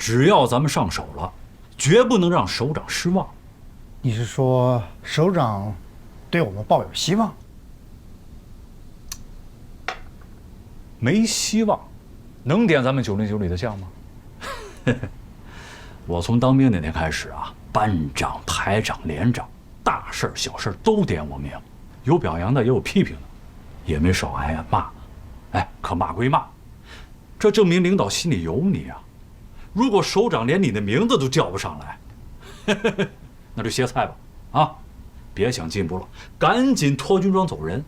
只要咱们上手了，绝不能让首长失望。你是说首长对我们抱有希望？没希望，能点咱们909里的将吗？我从当兵那天开始啊，班长、排长、连长，大事小事都点我名，有表扬的，也有批评的，也没少挨骂。哎，可骂归骂，这证明领导心里有你啊。如果首长连你的名字都叫不上来，那就歇菜吧，啊，别想进步了，赶紧脱军装走人。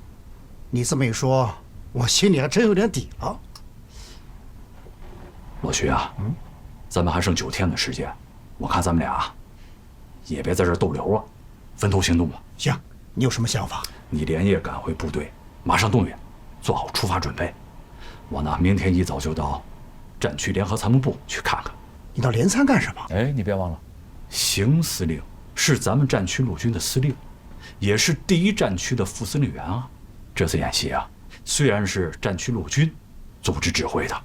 你这么一说，我心里还真有点底了。老徐啊，咱们还剩9天的时间，我看咱们俩也别在这儿逗留了，分头行动吧。行，你有什么想法？你连夜赶回部队，马上动员，做好出发准备。我呢，明天一早就到战区联合参谋部去看看。你到联参干什么？哎，你别忘了，邢司令是咱们战区陆军的司令，也是第1战区的副司令员啊。这次演习啊，虽然是战区陆军组织指挥的，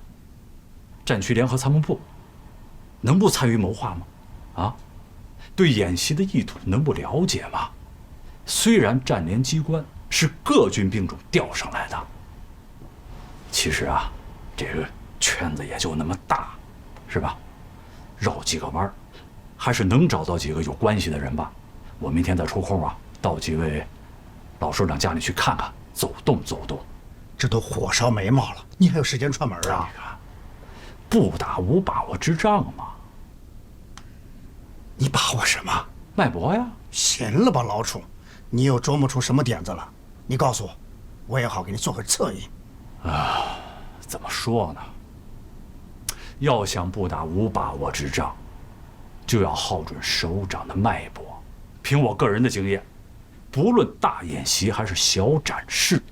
战区联合参谋部能不参与谋划吗？啊，对演习的意图能不了解吗？虽然战联机关是各军兵种调上来的，其实啊，这个圈子也就那么大，是吧？绕几个弯儿，还是能找到几个有关系的人吧。我明天再抽空啊，到几位老首长家里去看看，走动走动。这都火烧眉毛了，你还有时间串门啊？不打无把握之仗嘛。你把握什么？脉搏呀。闲了吧，老楚，你又琢磨出什么点子了？你告诉我，我也好给你做个侧应。啊，怎么说呢？要想不打无把握之仗，就要耗准首长的脉搏。凭我个人的经验，不论大演习还是小展示，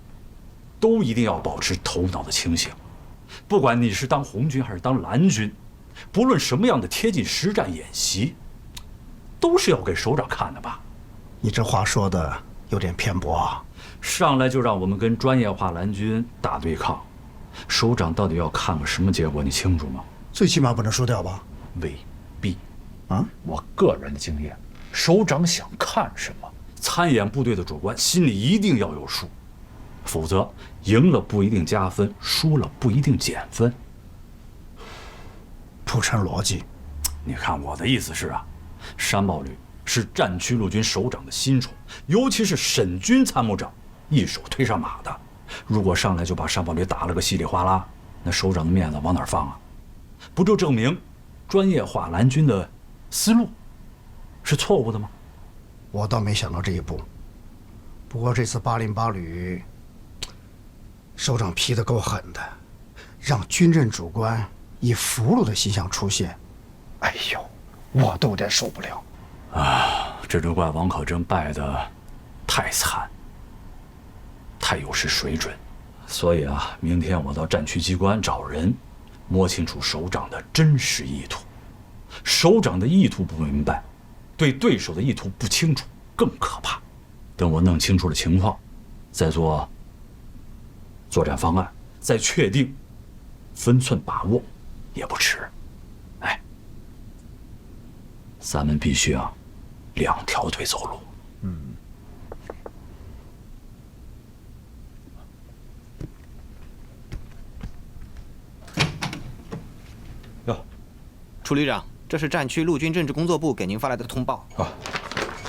都一定要保持头脑的清醒。不管你是当红军还是当蓝军，不论什么样的贴近实战演习，都是要给首长看的吧？你这话说的有点偏颇啊！上来就让我们跟专业化蓝军打对抗，首长到底要看个什么结果？你清楚吗？最起码不能输掉吧？未必。啊，我个人的经验，首长想看什么，参演部队的主官心里一定要有数，否则赢了不一定加分，输了不一定减分。铺陈逻辑。你看我的意思是啊，山豹旅是战区陆军首长的新宠，尤其是沈军参谋长一手推上马的。如果上来就把山豹旅打了个稀里哗啦，那首长的面子往哪儿放啊？不就证明专业化蓝军的思路是错误的吗？我倒没想到这一步。不过这次808旅首长批得够狠的，让军政主官以俘虏的形象出现，哎呦，我都有点受不了啊！这就怪王可贞败得太惨，太有失水准。所以啊，明天我到战区机关找人，摸清楚首长的真实意图。首长的意图不明白，对对手的意图不清楚更可怕。等我弄清楚了情况，再做作战方案，再确定分寸把握也不迟。哎，咱们必须啊2条腿走路。哟，楚旅长，这是战区陆军政治工作部给您发来的通报。啊，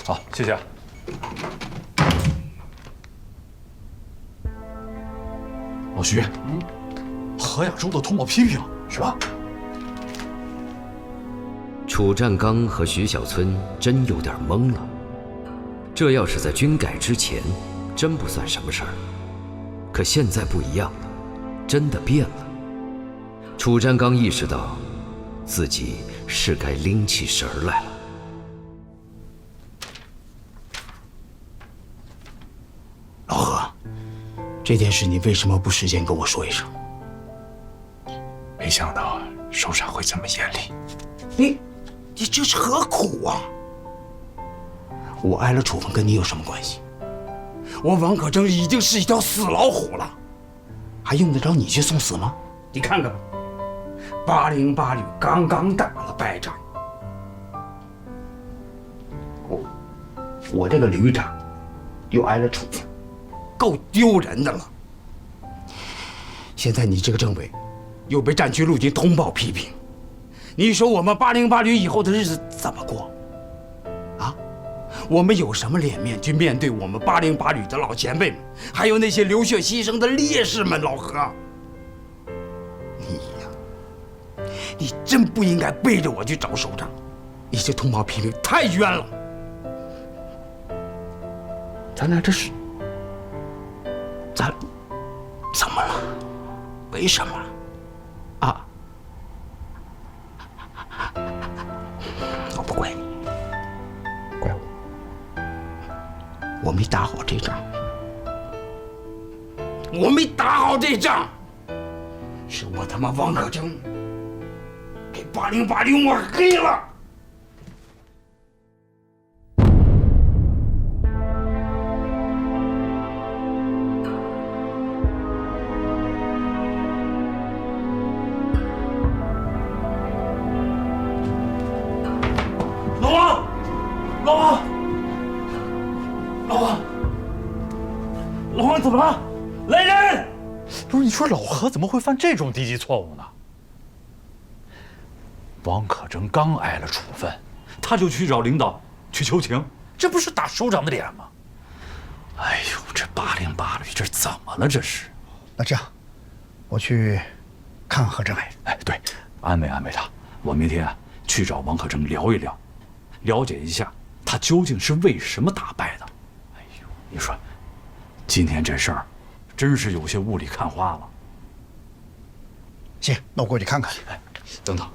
好，谢谢。老徐，何亚洲的通报批评是吧？楚占刚和徐小村真有点懵了。这要是在军改之前，真不算什么事儿。可现在不一样了，真的变了。楚占刚意识到，自己是该拎起神儿来了。老何，这件事你为什么不事先跟我说一声？没想到首长会这么严厉。你这是何苦啊？我挨了处分跟你有什么关系？我王可贞已经是一条死老虎了，还用得着你去送死吗？你看看吧，808旅刚刚打了败仗。我这个旅长又挨了处分，够丢人的了。现在你这个政委又被战区陆军通报批评，你说我们808旅以后的日子怎么过？啊，我们有什么脸面去面对我们808旅的老前辈们，还有那些流血牺牲的烈士们？老何，你呀，你真不应该背着我去找首长，你这通报批评太冤了。咱俩这是，咱怎么了？为什么？啊？我不怪你，怪我。我没打好这仗，我没打好这仗，是我他妈王可成给808旅抹黑了。老王怎么了？来人！不是，你说老何怎么会犯这种低级错误呢？王可征刚挨了处分，他就去找领导去求情，这不是打首长的脸吗？哎呦，这808旅这怎么了？这是？那这样，我去看何政委。哎，对，安慰安慰他。我明天去找王可征聊一聊，了解一下他究竟是为什么打败的。哎呦，你说，今天这事儿，真是有些雾里看花了。行，那我过去看看。哎，等等，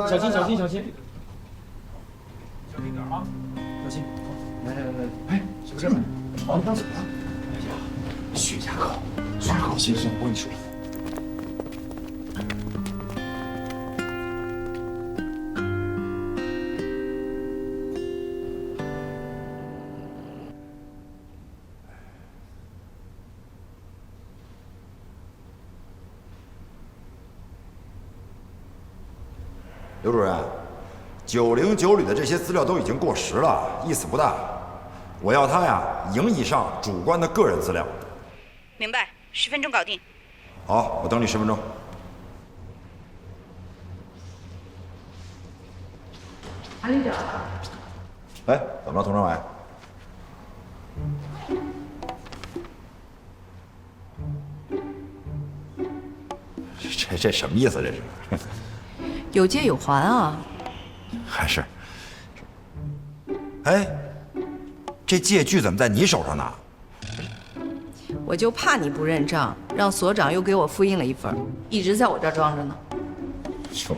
小心小心小心！小心点啊！小心！来，哎，小政委，王刚怎么了？哎呀，徐家口，行，我跟你说。刘主任，909旅的这些资料都已经过时了，意思不大。我要他呀，营以上主观的个人资料。明白，10分钟搞定。好，我等你10分钟。韩旅长。哎，怎么了，佟政委？这什么意思？这是？有借有还啊！还是？哎，这借据怎么在你手上呢？我就怕你不认账，让所长又给我复印了一份，一直在我这儿装着呢。哟，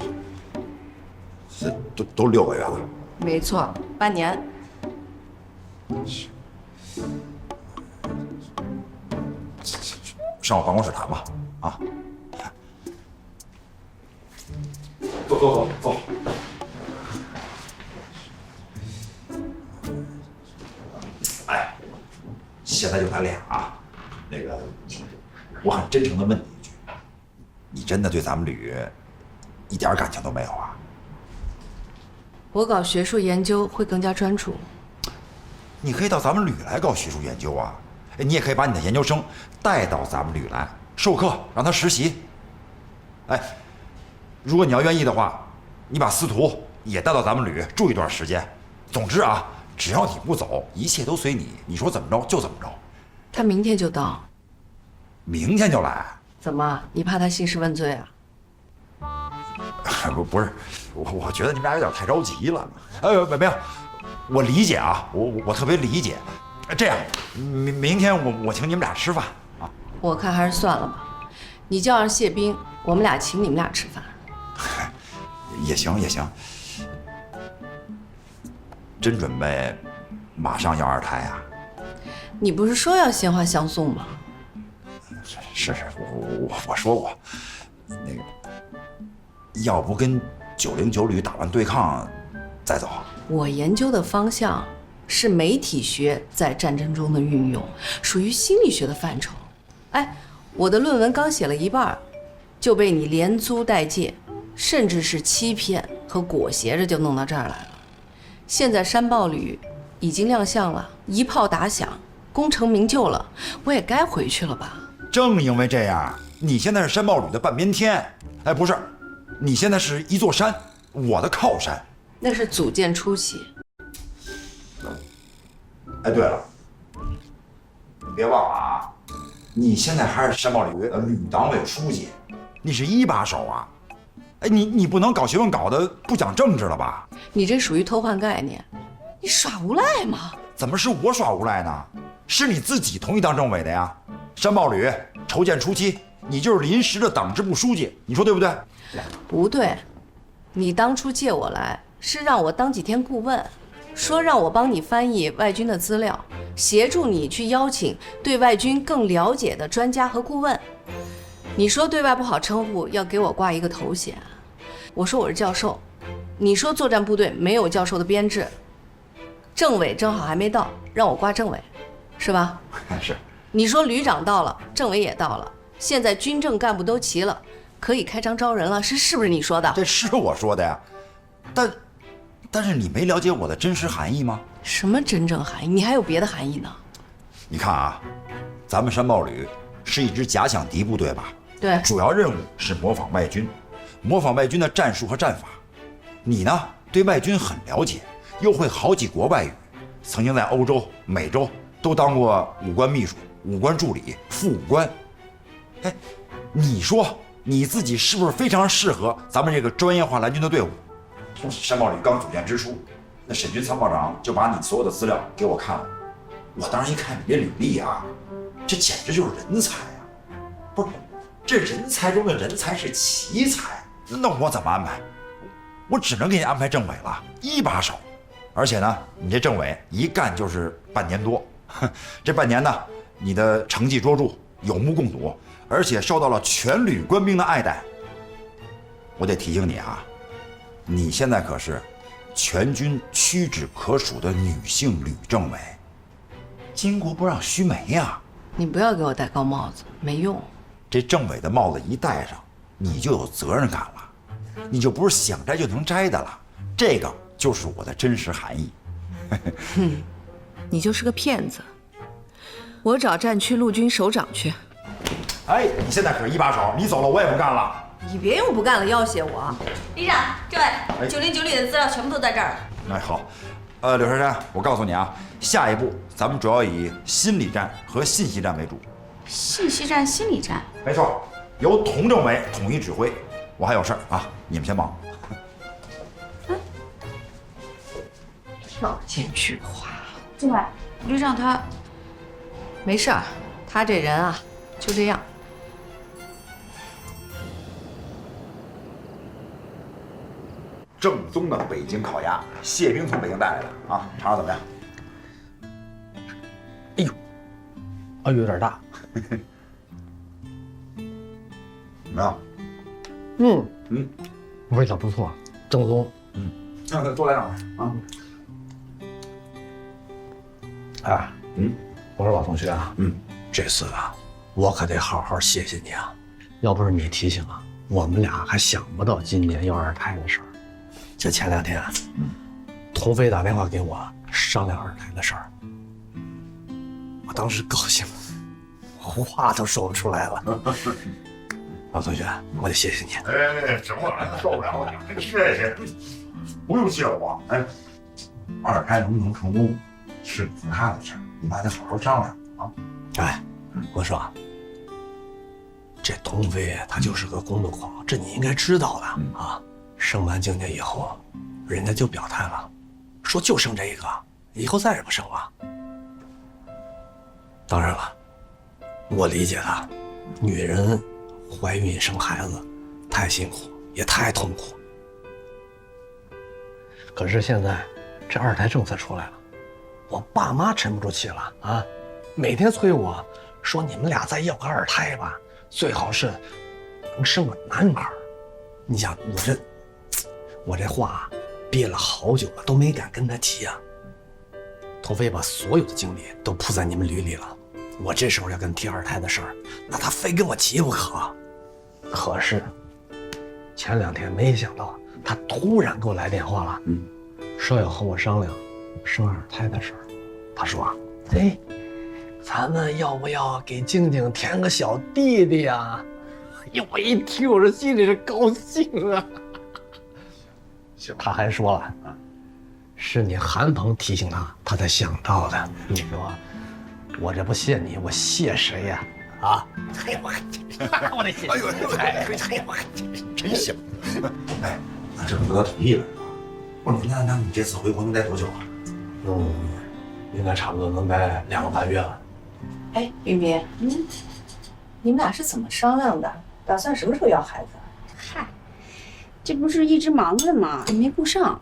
这都6个月了。没错，半年。上我办公室谈吧，啊！走。哎，现在就咱俩啊，那个，我很真诚的问你一句，你真的对咱们旅一点感情都没有啊？我搞学术研究会更加专注。你可以到咱们旅来搞学术研究啊，你也可以把你的研究生带到咱们旅来授课，让他实习。哎，如果你要愿意的话，你把司徒也带到咱们旅住一段时间。总之啊，只要你不走，一切都随你，你说怎么着就怎么着。他明天就到。明天就来？怎么？你怕他兴师问罪啊？不是，我觉得你们俩有点太着急了。没有，我理解啊，我特别理解。这样，明天我请你们俩吃饭啊。我看还是算了吧。你叫上谢斌，我们俩请你们俩吃饭。也行。真准备马上要2胎啊？你不是说要鲜花相送吗？是，我说过，那个要不跟909旅打完对抗再走。我研究的方向是媒体学在战争中的运用，属于心理学的范畴。哎，我的论文刚写了一半，就被你连租带借，甚至是欺骗和裹挟着就弄到这儿来了。现在山豹旅已经亮相了，一炮打响，功成名就了，我也该回去了吧？正因为这样，你现在是山豹旅的半边天。哎，不是，你现在是一座山，我的靠山。那是组建初期。哎，对了，你别忘了啊，你现在还是山豹旅旅党委书记，你是一把手啊。哎，你不能搞学问搞得不讲政治了吧？你这属于偷换概念，你耍无赖吗？怎么是我耍无赖呢？是你自己同意当政委的呀。山豹旅筹建初期，你就是临时的党支部书记，你说对不对？不对，你当初借我来是让我当几天顾问，说让我帮你翻译外军的资料，协助你去邀请对外军更了解的专家和顾问。你说对外不好称呼，要给我挂一个头衔，我说我是教授，你说作战部队没有教授的编制，政委正好还没到，让我挂政委，是吧？是。你说旅长到了，政委也到了，现在军政干部都齐了，可以开张招人了，是不是你说的？这是我说的呀，但是你没了解我的真实含义吗？什么真正含义？你还有别的含义呢？你看啊，咱们山豹旅是一支假想敌部队吧？对，主要任务是模仿外军，模仿外军的战术和战法。你呢，对外军很了解，又会好几国外语，曾经在欧洲、美洲都当过武官秘书、武官助理、副武官。哎，你说你自己是不是非常适合咱们这个专业化蓝军的队伍？山豹旅刚组建之初，那沈军参谋长就把你所有的资料给我看了。我当时一看你这履历啊，这简直就是人才啊！不是，这人才中的人才是奇才，那我怎么安排？我只能给你安排政委了，一把手。而且呢，你这政委一干就是半年多，这半年呢，你的成绩卓著，有目共睹，而且受到了全旅官兵的爱戴。我得提醒你啊，你现在可是全军屈指可数的女性旅政委，巾帼不让须眉呀！你不要给我戴高帽子，没用。这政委的帽子一戴上，你就有责任感了，你就不是想摘就能摘的了。这个就是我的真实含义。哼，你就是个骗子。我找战区陆军首长去。哎，你现在可是一把手，你走了我也不干了。你别用不干了要挟我。旅长，这位909里的资料全部都在这儿了。哎，好。柳珊珊，我告诉你啊，下一步咱们主要以心理战和信息战为主。信息战、心理战，没错，由佟政委统一指挥。我还有事儿啊，你们先忙。条件句话。政委，旅长他没事儿，他这人啊就这样。正宗的北京烤鸭，谢兵从北京带来的啊，尝尝怎么样？哎呦，哎呦，有点大。怎么样？味道不错，正宗。多来两碗啊。哎，我说老同学啊，这次啊，我可得好好谢谢你啊，要不是你提醒啊，我们俩还想不到今年要二胎的事儿。就前2天，童飞打电话给我商量二胎的事儿，我当时高兴，话都说不出来了。老同学，我得谢谢你。哎，行了，受不了了，这个谢谢，不用谢我。哎，二胎能不能成功是他的事儿，你们还得好好商量啊。哎，我说，这童飞他就是个工作狂，这你应该知道的啊。生完静静以后，人家就表态了，说就生这一个，以后再也不生了。当然了，我理解他，女人怀孕生孩子太辛苦，也太痛苦。可是现在这二胎政策出来了，我爸妈沉不住气了啊，每天催我说你们俩再要个二胎吧，最好是能生个男孩。你想我这话憋了好久了，都没敢跟他提啊。童飞把所有的精力都扑在你们旅里了。我这时候要跟提二胎的事儿，那他非跟我急不可。可是前2天没想到他突然给我来电话了，说要和我商量生二胎的事儿。他说：“哎，咱们要不要给静静添个小弟弟呀？”哎呦，我一听，我这心里是高兴啊。他还说了，是你韩鹏提醒他才想到的。你说，我这不谢你，我谢谁呀？啊！哎呀，我得谢！哎呦，哎呀，我真行！哎，那这不得同意了？不是，那你这次回国能待多久啊？应该差不多能待2个半月了。哎，冰冰，你们俩是怎么商量的？打算什么时候要孩子？嗨，这不是一直忙着吗？没顾上。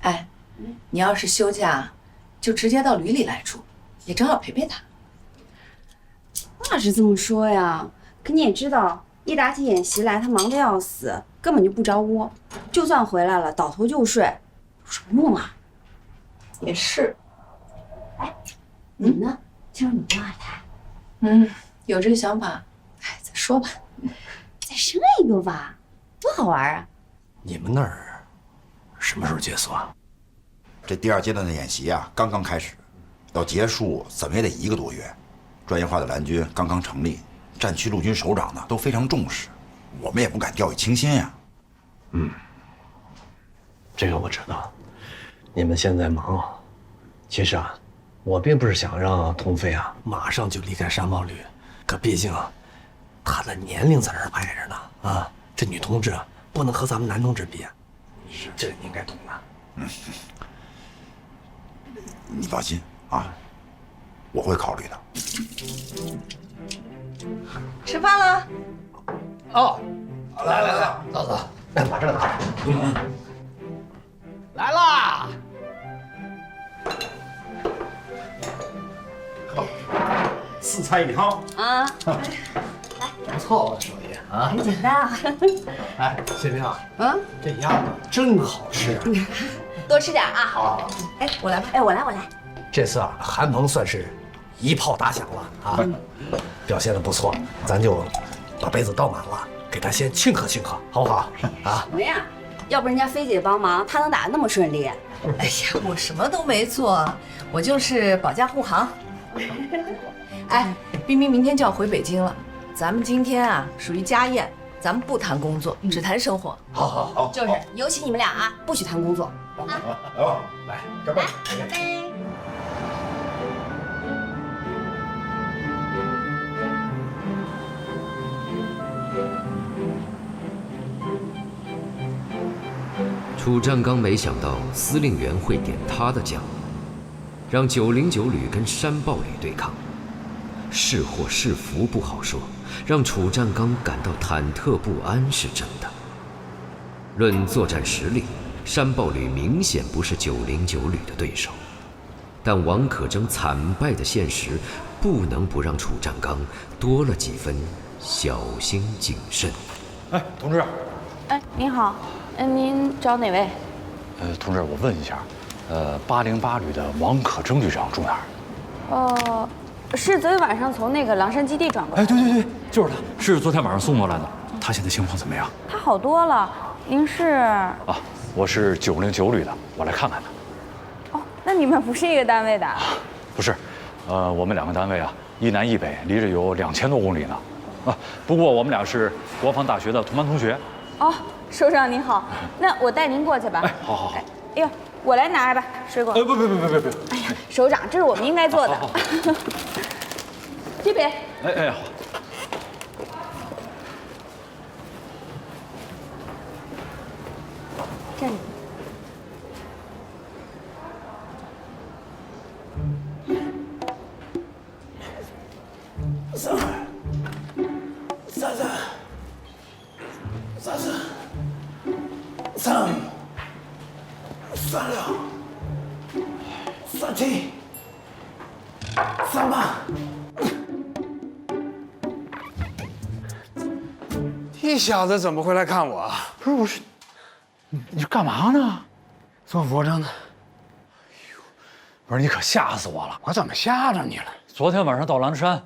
哎，你要是休假，就直接到旅里来住，也正好陪陪他。话是这么说呀，可你也知道，一打起演习来，他忙得要死，根本就不着窝。就算回来了，倒头就睡，有什么用啊？也是。哎，你呢？听说你生二胎？有这个想法。哎，再说吧。再生一个吧，多好玩啊！你们那儿什么时候结束啊？这第2阶段的演习啊，刚刚开始，要结束怎么也得1个多月。专业化的蓝军刚刚成立，战区陆军首长呢都非常重视，我们也不敢掉以轻心呀。这个我知道，你们现在忙。其实啊，我并不是想让童飞啊马上就离开山豹旅，可毕竟他的年龄在这儿摆着呢啊，这女同志不能和咱们男同志比，这你应该懂的。你放心啊，我会考虑的。吃饭了？哦，来，走，哎，把这个拿着。来啦！好，4菜1汤啊，不错，我手艺啊，很简单啊。哎，谢明啊，这鸭子真好吃，多吃点啊。好。哎，我来吧。哎，我来。这次啊，韩鹏算是一炮打响了啊，表现的不错，咱就把杯子倒满了，给他先庆贺庆贺，好不好？啊？什么呀？要不人家菲姐帮忙，她能打得那么顺利？哎呀，我什么都没做，我就是保驾护航。哎，冰冰明天就要回北京了，咱们今天啊属于家宴，咱们不谈工作，只谈生活。好，就是，尤其你们俩啊，不许谈工作。好，来，干杯！干杯！楚占刚没想到司令员会点他的将，让909旅跟山豹旅对抗，是祸是福不好说，让楚占刚感到忐忑不安是真的。论作战实力，山豹旅明显不是909旅的对手，但王可争惨败的现实不能不让楚占刚多了几分小心谨慎。哎，同志。哎，您好，您找哪位？同志，我问一下，808旅的王可争旅长住哪儿？是昨天晚上从那个狼山基地转过来。哎，对，就是他，是昨天晚上送过来的。他现在情况怎么样？他好多了。您是？啊，我是909旅的，我来看看他。哦，那你们不是一个单位的？不是，我们2个单位啊，一南一北，离着有2000多公里呢。啊，不过我们俩是国防大学的同班同学。哦，首长您好，那我带您过去吧。哎，好。哎呦，我来拿吧，水果。不。哎呀，首长，这是我们应该做的。好。这边。哎，好。这里。这小子怎么会来看我？不是，我是，你干嘛呢？做俯卧撑呢。不是你可吓死我了！我怎么吓着你了？昨天晚上到狼山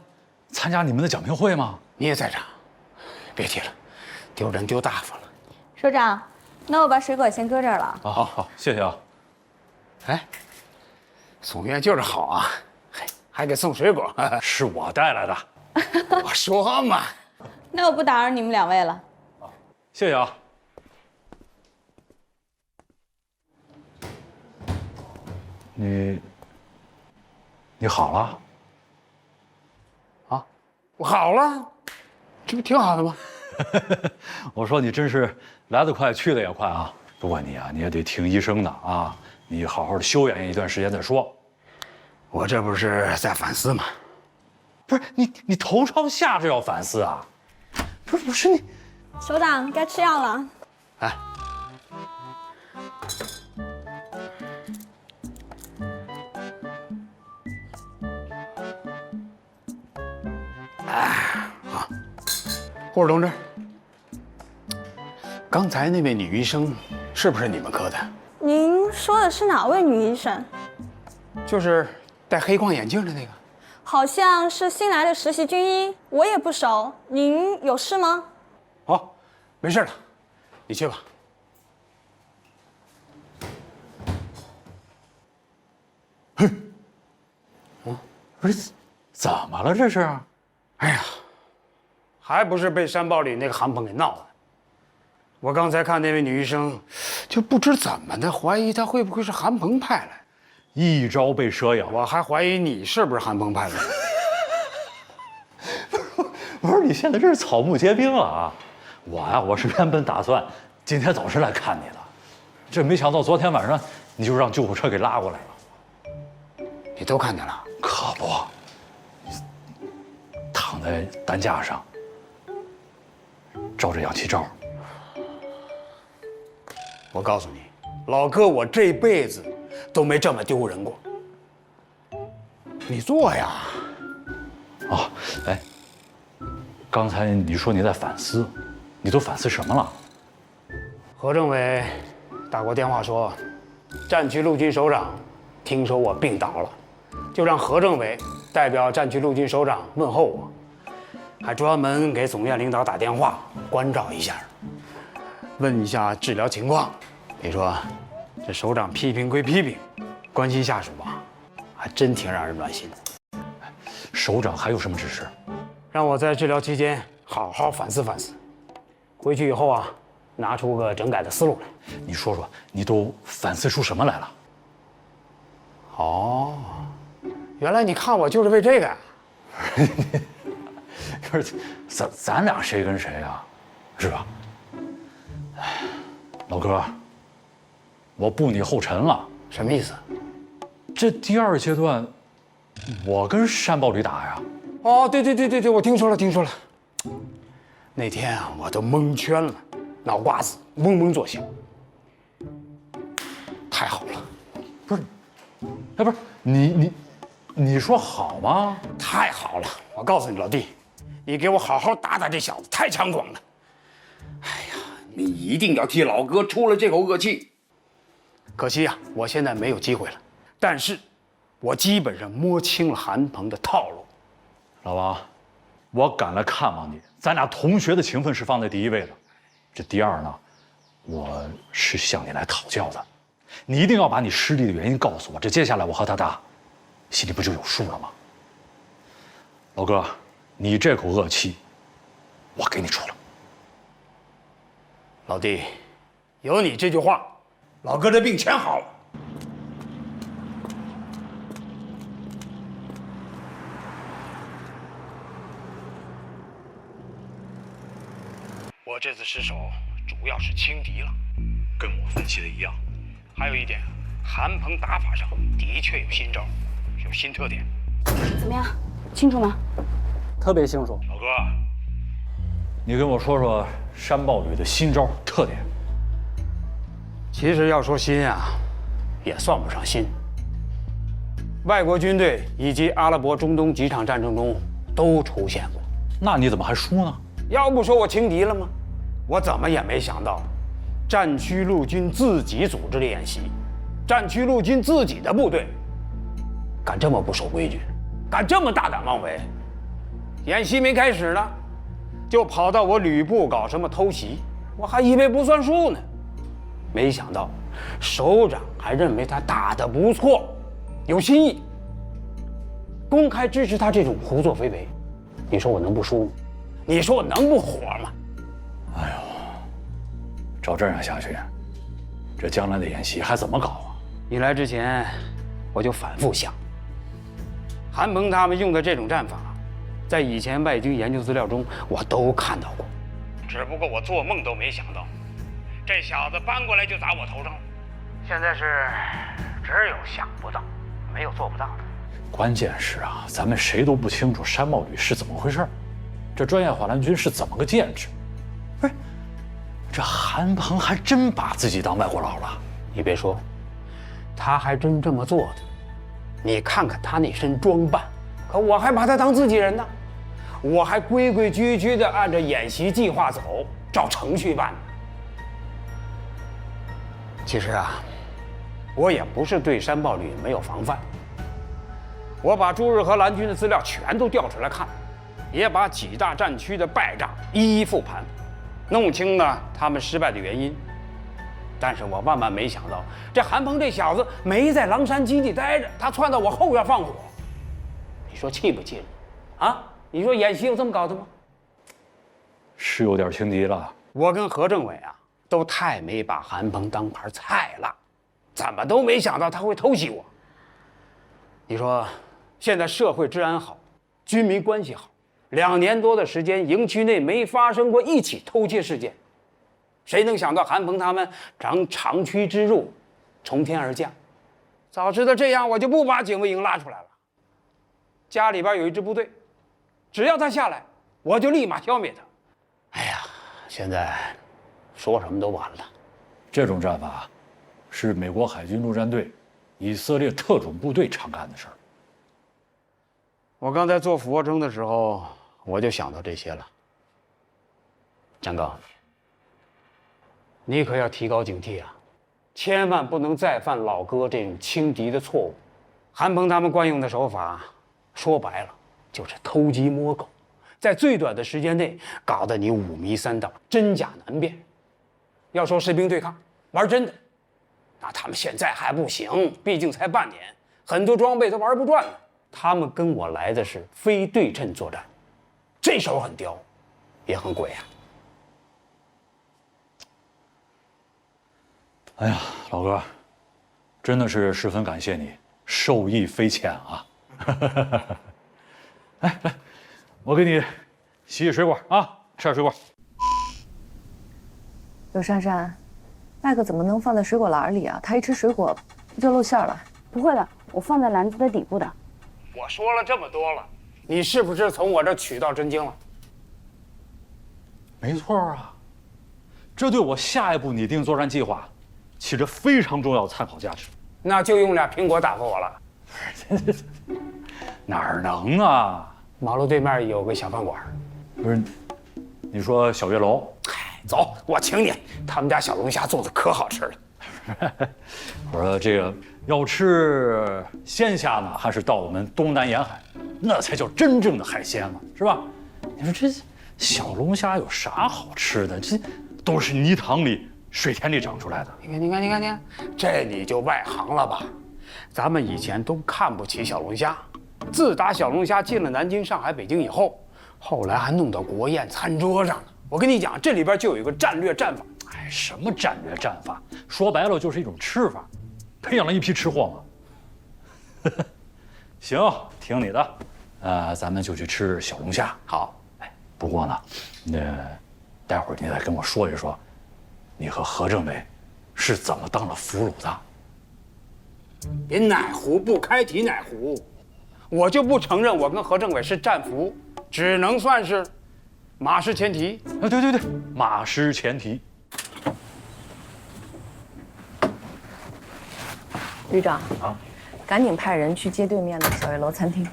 参加你们的讲评会吗？你也在场，别提了，丢人丢大发了。首长，那我把水果先搁这儿了。好，谢谢啊。哎，送院就是好啊，还给送水果，是我带来的。我说嘛。那我不打扰你们2位了。谢谢啊。你好了？啊，我好了，这不挺好的吗？我说你真是来得快，去得也快啊。不过你啊，你也得听医生的啊，你好好的休养一段时间再说。我这不是在反思吗？不是你头朝下这要反思啊？不是你，首长该吃药了。哎。好，护士同志，刚才那位女医生是不是你们科的？您说的是哪位女医生？就是戴黑框眼镜的那个。好像是新来的实习军医，我也不熟。您有事吗？好，没事了，你去吧。不是，怎么了这是？哎呀，还不是被山豹里那个韩鹏给闹的。我刚才看那位女医生，就不知怎么的怀疑她会不会是韩鹏派来，一朝被蛇咬。我还怀疑你是不是韩鹏派来的。不是，你现在这是草木皆兵了啊！我是原本打算今天早晨来看你的，这没想到昨天晚上你就让救护车给拉过来了。你都看见了？可不，躺在担架上，照着氧气罩。我告诉你，老哥，我这辈子都没这么丢人过。你坐呀。哦，哎，刚才你说你在反思，你都反思什么了？何政委打过电话说，战区陆军首长听说我病倒了，就让何政委代表战区陆军首长问候我，还专门给总院领导打电话关照一下，问一下治疗情况。你说，这首长批评归批评，关心下属吧，还真挺让人暖心的。首长还有什么指示？让我在治疗期间好好反思反思，回去以后啊，拿出个整改的思路来。你说说，你都反思出什么来了？哦，原来你看我就是为这个呀！不是，咱俩谁跟谁啊？是吧？哎，老哥，我步你后尘了。什么意思？这第2阶段，我跟山豹旅打呀。哦，对，我听说了。那天啊，我都蒙圈了，脑瓜子嗡嗡作响。太好了，不是，哎，不是你说好吗？太好了！我告诉你，老弟，你给我好好打打这小子，太猖狂了。哎呀，你一定要替老哥出了这口恶气。可惜啊，我现在没有机会了。但是，我基本上摸清了韩鹏的套路。老王，我赶来看望你，咱俩同学的情分是放在第一位的。这第2呢，我是向你来讨教的。你一定要把你失利的原因告诉我，这接下来我和他打，心里不就有数了吗？老哥，你这口恶气，我给你出了。老弟，有你这句话，老哥这病全好了。我这次失手主要是轻敌了，跟我分析的一样。还有一点，韩鹏打法上的确有新招，有新特点。怎么样，清楚吗？特别清楚。老哥，你跟我说说山豹旅的新招特点。其实要说新啊，也算不上新。外国军队以及阿拉伯中东几场战争中都出现过。那你怎么还输呢？要不说我轻敌了吗？我怎么也没想到，战区陆军自己组织的演习，战区陆军自己的部队敢这么不守规矩，敢这么大胆妄为。演习没开始呢，就跑到我旅部搞什么偷袭，我还以为不算数呢。没想到首长还认为他打得不错，有新意，公开支持他这种胡作非为。你说我能不输吗？你说我能不火吗？哎呦，照这样下去，这将来的演习还怎么搞啊？你来之前，我就反复想，韩鹏他们用的这种战法，在以前外军研究资料中我都看到过，只不过我做梦都没想到，这小子搬过来就砸我头上了。现在是只有想不到，没有做不到的。关键是啊，咱们谁都不清楚山茂旅是怎么回事，这专业华兰军是怎么个建制？不是，这韩鹏还真把自己当外国佬了。你别说，他还真这么做的。你看看他那身装扮，可我还把他当自己人呢，我还规规矩矩地按照演习计划走，照程序办。其实啊，我也不是对山豹旅没有防范，我把朱日和蓝军的资料全都调出来看，也把几大战区的败仗一一复盘，弄清了他们失败的原因。但是我万万没想到，这韩鹏这小子没在狼山基地待着，他窜到我后院放火。你说气不气人？啊？你说演习有这么搞的吗？是有点轻敌了。我跟何政委啊，都太没把韩鹏当盘菜了，怎么都没想到他会偷袭我。你说，现在社会治安好，军民关系好，2年多的时间，营区内没发生过一起偷窃事件。谁能想到韩鹏他们长驱直入，从天而降？早知道这样，我就不把警卫营拉出来了。家里边有一支部队，只要他下来，我就立马消灭他。哎呀，现在说什么都晚了。这种战法是美国海军陆战队、以色列特种部队常干的事儿。我刚才做俯卧撑的时候，我就想到这些了。张刚，你可要提高警惕啊，千万不能再犯老哥这种轻敌的错误。韩鹏他们惯用的手法，说白了就是偷鸡摸狗，在最短的时间内搞得你五迷三道，真假难辨。要说士兵对抗，玩真的，那他们现在还不行，毕竟才半年，很多装备都玩不转呢。他们跟我来的是非对称作战，这手很刁，也很鬼啊。哎呀，老哥，真的是十分感谢你，受益匪浅啊！来，我给你洗洗水果啊，吃点水果。刘珊珊，麦克怎么能放在水果篮里啊？他一吃水果就露馅了。不会的，我放在篮子的底部的。我说了这么多了，你是不是从我这取到真经了？没错啊，这对我下一步拟定作战计划起着非常重要的参考价值。那就用俩苹果打发我了。哪儿能啊？马路对面有个小饭馆。不是，你说小月楼？走，我请你。他们家小龙虾做的可好吃了。我说这个要吃鲜虾呢，还是到我们东南沿海，那才叫真正的海鲜嘛，是吧？你说这小龙虾有啥好吃的？这都是泥塘里、水田里长出来的。你看，这你就外行了吧？咱们以前都看不起小龙虾，自打小龙虾进了南京、上海、北京以后，后来还弄到国宴餐桌上了。我跟你讲，这里边就有一个战略战法。哎，什么战略战法？说白了就是一种吃法，培养了一批吃货嘛。行，听你的，咱们就去吃小龙虾。好，哎，不过呢，待会儿你再跟我说一说，你和何政委是怎么当了俘虏的？别奶壶不开提奶壶，我就不承认我跟何政委是战俘，只能算是马失前蹄。对，马失前蹄。旅长啊，赶紧派人去街对面的小月楼餐厅。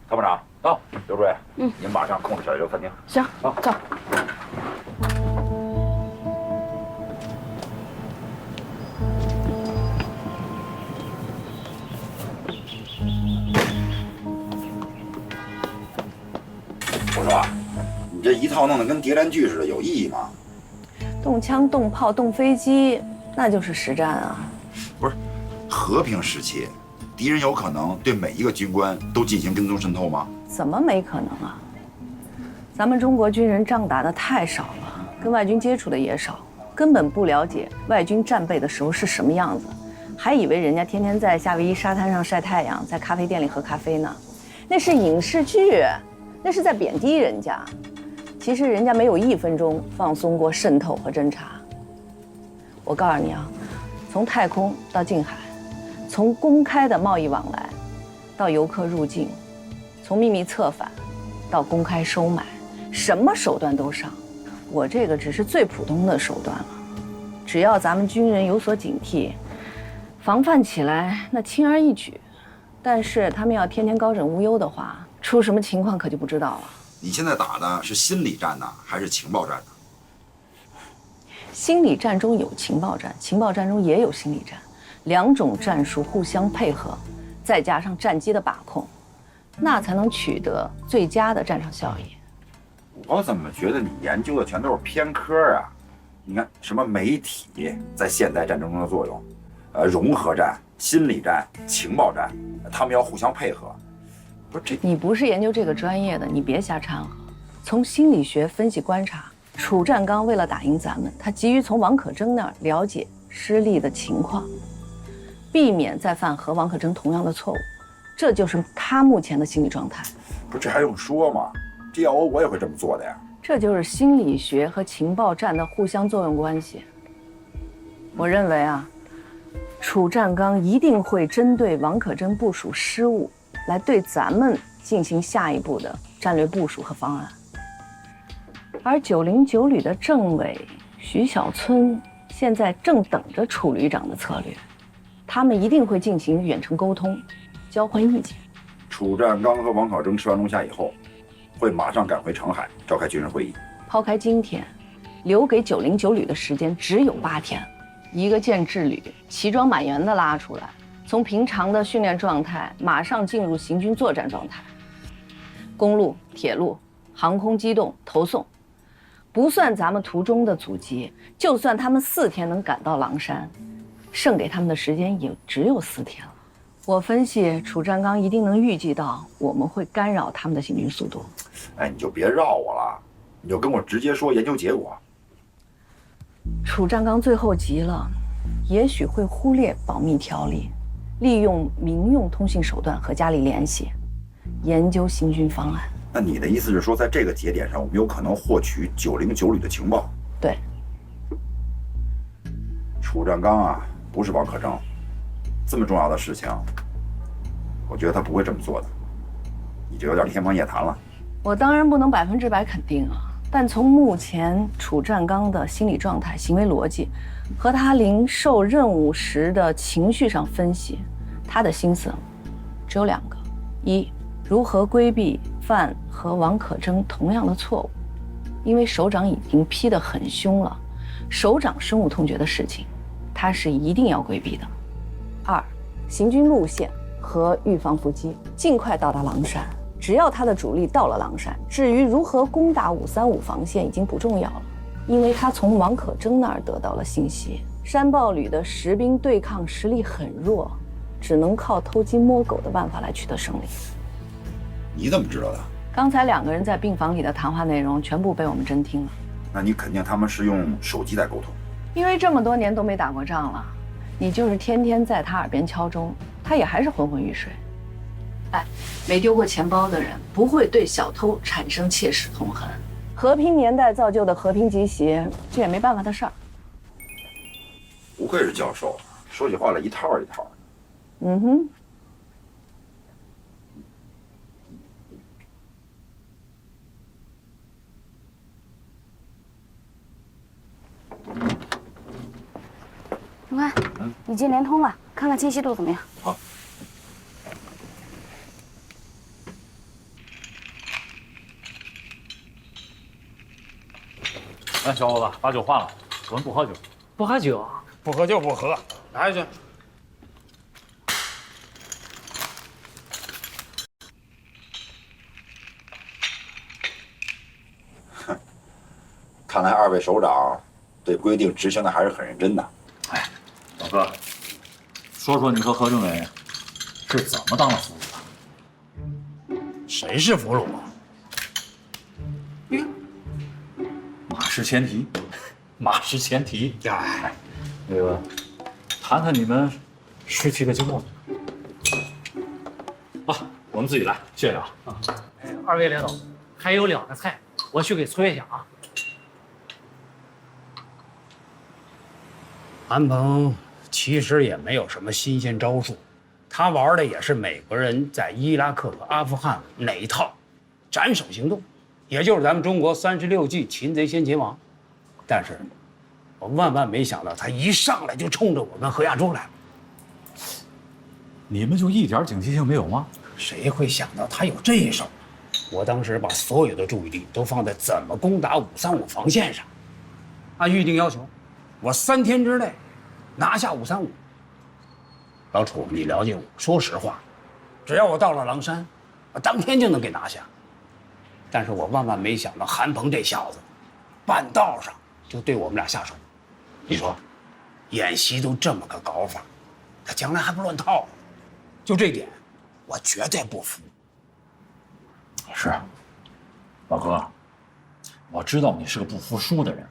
参谋长到，刘主任，您马上控制小月楼餐厅。行，走。这一套弄得跟谍战剧似的，有意义吗？动枪、动炮、动飞机，那就是实战啊。不是，和平时期，敌人有可能对每一个军官都进行跟踪渗透吗？怎么没可能啊？咱们中国军人仗打的太少了，跟外军接触的也少，根本不了解外军战备的时候是什么样子，还以为人家天天在夏威夷沙滩上晒太阳，在咖啡店里喝咖啡呢。那是影视剧，那是在贬低人家。其实人家没有1分钟放松过渗透和侦察。我告诉你啊，从太空到近海，从公开的贸易往来到游客入境，从秘密策反到公开收买，什么手段都上。我这个只是最普通的手段了，只要咱们军人有所警惕，防范起来那轻而易举。但是他们要天天高枕无忧的话，出什么情况可就不知道了。你现在打的是心理战呢，还是情报战呢？心理战中有情报战，情报战中也有心理战，2种战术互相配合，再加上战机的把控，那才能取得最佳的战场效益。我怎么觉得你研究的全都是偏科啊？你看什么媒体在现代战争中的作用，融合战、心理战、情报战，他们要互相配合。不是这，你不是研究这个专业的，你别瞎掺和。从心理学分析观察，楚占刚为了打赢咱们，他急于从王可贞那儿了解失利的情况，避免再犯和王可贞同样的错误，这就是他目前的心理状态。不是这还用说吗？这要我也会这么做的呀。这就是心理学和情报战的互相作用关系。我认为啊，楚占刚一定会针对王可贞部署失误，来对咱们进行下一步的战略部署和方案。而909旅的政委徐小村现在正等着楚旅长的策略，他们一定会进行远程沟通，交换意见。楚占刚和王可贞吃完龙虾以后，会马上赶回澄海召开军事会议。抛开今天，留给909旅的时间只有8天，一个建制旅齐装满员的拉出来，从平常的训练状态马上进入行军作战状态。公路、铁路、航空机动、投送，不算咱们途中的阻击，就算他们4天能赶到狼山，剩给他们的时间也只有4天了。我分析，楚占刚一定能预计到我们会干扰他们的行军速度。哎，你就别绕我了，你就跟我直接说研究结果。楚占刚最后急了，也许会忽略保密条例，利用民用通信手段和家里联系，研究行军方案。那你的意思是说，在这个节点上，我们有可能获取909旅的情报？对。楚占刚啊，不是王可贞，这么重要的事情，我觉得他不会这么做的。你这有点天方夜谭了。我当然不能100%肯定啊，但从目前楚占刚的心理状态、行为逻辑和他领受任务时的情绪上分析，他的心思只有2个：一，如何规避犯和王可贞同样的错误，因为首长已经批得很凶了，首长深恶痛绝的事情，他是一定要规避的。2，行军路线和预防伏击，尽快到达狼山。只要他的主力到了狼山，至于如何攻打535防线已经不重要了，因为他从王可贞那儿得到了信息，山豹旅的实兵对抗实力很弱，只能靠偷鸡摸狗的办法来取得胜利。你怎么知道的？刚才2个人在病房里的谈话内容全部被我们侦听了。那你肯定他们是用手机在沟通。因为这么多年都没打过仗了，你就是天天在他耳边敲钟，他也还是昏昏欲睡。哎，没丢过钱包的人不会对小偷产生切齿痛恨。和平年代造就的和平集协，这也没办法的事儿。不愧是教授，说起话来一套一套的。嗯哼。永安，已经连通了，看看清晰度怎么样？好。哎，小伙子，把酒换了，我们不喝酒。不喝酒，不喝就不喝，拿下去。看来二位首长对规定执行的还是很认真的。哎，老哥，说说你和何政委是怎么当了俘虏的？谁是俘虏啊？马失前蹄，马失前蹄。哎，那个，谈谈你们实习的经过。啊，我们自己来，谢谢啊。二位领导，还有2个菜，我去给催一下啊。韩鹏其实也没有什么新鲜招数，他玩的也是美国人在伊拉克和阿富汗那一套斩首行动，也就是咱们中国36计擒贼先擒王。但是，我万万没想到他一上来就冲着我跟何亚洲来了。你们就一点警惕性没有吗？谁会想到他有这一手？我当时把所有的注意力都放在怎么攻打535防线上。按预定要求，我3天之内拿下535。老楚，你了解我，说实话，只要我到了狼山，我当天就能给拿下。但是我万万没想到韩鹏这小子，半道上就对我们俩下手。你说，演习都这么个搞法，他将来还不乱套？就这点，我绝对不服。是，老哥，我知道你是个不服输的人，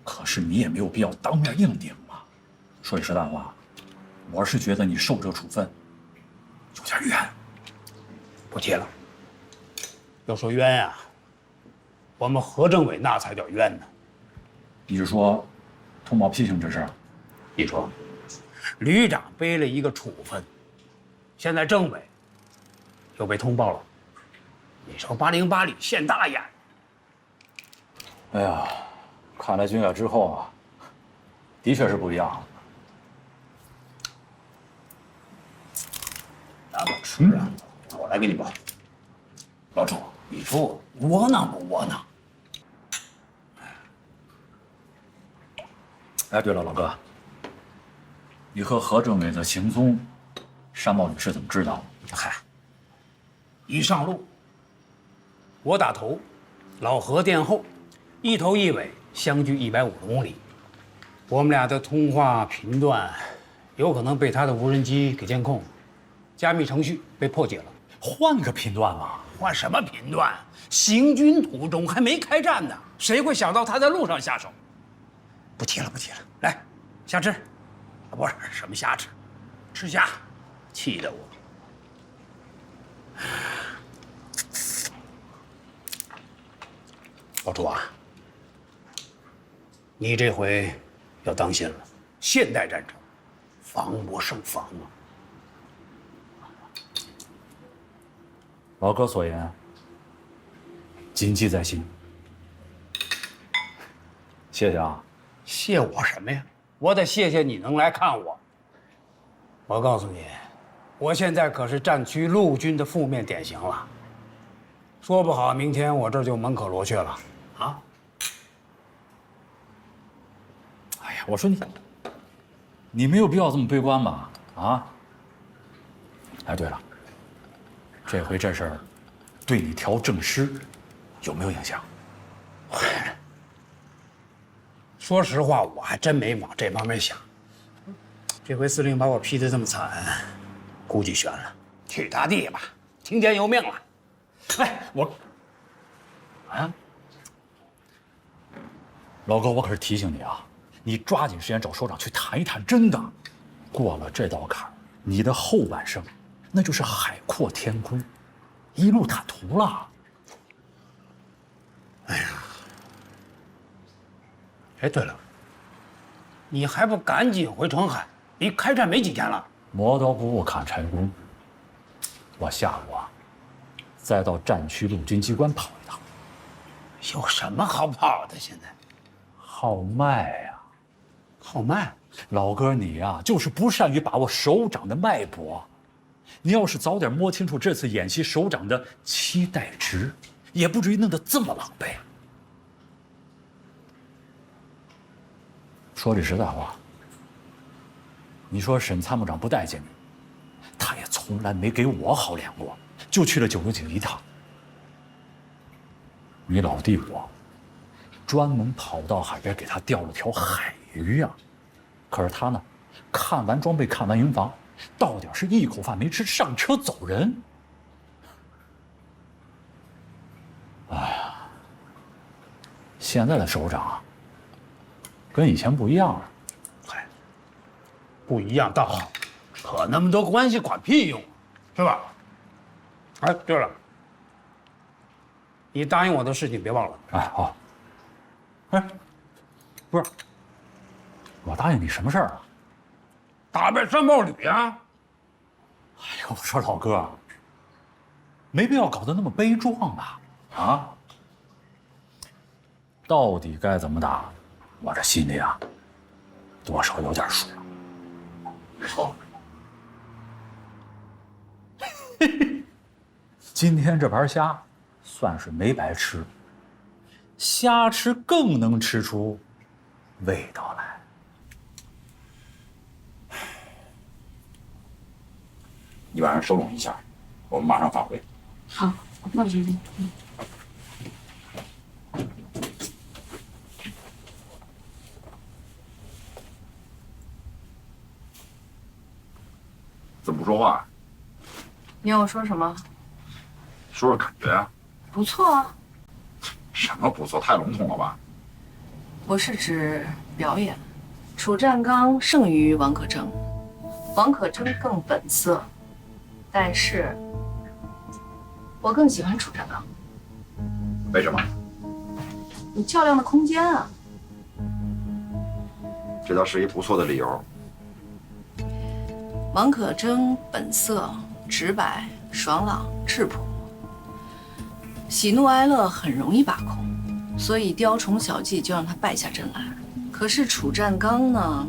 可是你也没有必要当面硬顶嘛。说句实在话，我是觉得你受这处分有点冤。不提了。要说冤呀，我们何政委那才叫冤呢。你是说通报批评这事？你说，旅长背了一个处分，现在政委又被通报了。你说808旅现大眼。哎呀，看来军改之后啊，的确是不一样了。那么吃啊，我来给你报。老楚，你说我窝囊不窝囊？哎，对了，老哥，你和何政委的行踪，山茂旅是怎么知道的？嗨，一上路，我打头，老何殿后，一头一尾相距150公里。我们俩的通话频段有可能被他的无人机给监控，加密程序被破解了。换个频段嘛？换什么频段？行军途中还没开战呢，谁会想到他在路上下手？不提了，不提了。来，虾吃，不是什么虾吃，吃虾，气得我。老朱啊，你这回要当心了，现代战争，防不胜防啊。老哥所言，谨记在心。谢谢啊。谢我什么呀？我得谢谢你能来看我。我告诉你，我现在可是战区陆军的负面典型了，说不好明天我这就门可罗雀了啊！哎呀，我说你没有必要这么悲观吧？啊？哎，对了，这回这事儿对你调正师有没有影响？说实话，我还真没往这方面想。这回司令把我批得这么惨，估计悬了。去他地吧，听天由命了。哎，老哥，我可是提醒你啊，你抓紧时间找首长去谈一谈，真的，过了这道坎儿，你的后半生那就是海阔天空，一路坦途了。哎呀！哎，对了，你还不赶紧回澄海？离开战没几天了。磨刀不误砍柴工，我下午啊，再到战区陆军机关跑一趟。有什么好跑的？现在号脉呀，号脉。老哥你呀，就是不善于把握首长的脉搏。你要是早点摸清楚这次演习首长的期待值，也不至于弄得这么狼狈。说句实在话，你说沈参谋长不待见你，他也从来没给我好脸过，就去了969一趟。你老弟我，专门跑到海边给他钓了条海鱼啊。可是他呢，看完装备，看完营房，到点是一口饭没吃，上车走人。哎呀，现在的首长啊，跟以前不一样了。嗨，不一样倒好，可那么多关系管屁用，是吧？哎，对了，你答应我的事情别忘了。哎，好。哎，不是，我答应你什么事儿啊？打败山豹旅啊！哎呦，我说老哥，没必要搞得那么悲壮吧？啊？到底该怎么打？我这心里啊，多少有点数。好。今天这盘虾算是没白吃，虾吃更能吃出味道来。你晚上收拢一下，我们马上返回。好，那我先走。怎么不说话？你要我说什么？说说感觉啊。不错啊。什么不错？太笼统了吧？我是指表演。楚占刚胜于王可争，王可争更本色，但是我更喜欢楚占刚。为什么？有较量的空间啊。这倒是一不错的理由。王可争本色直白、爽朗、质朴，喜怒哀乐很容易把控，所以雕虫小技就让他败下阵来。可是楚占刚呢，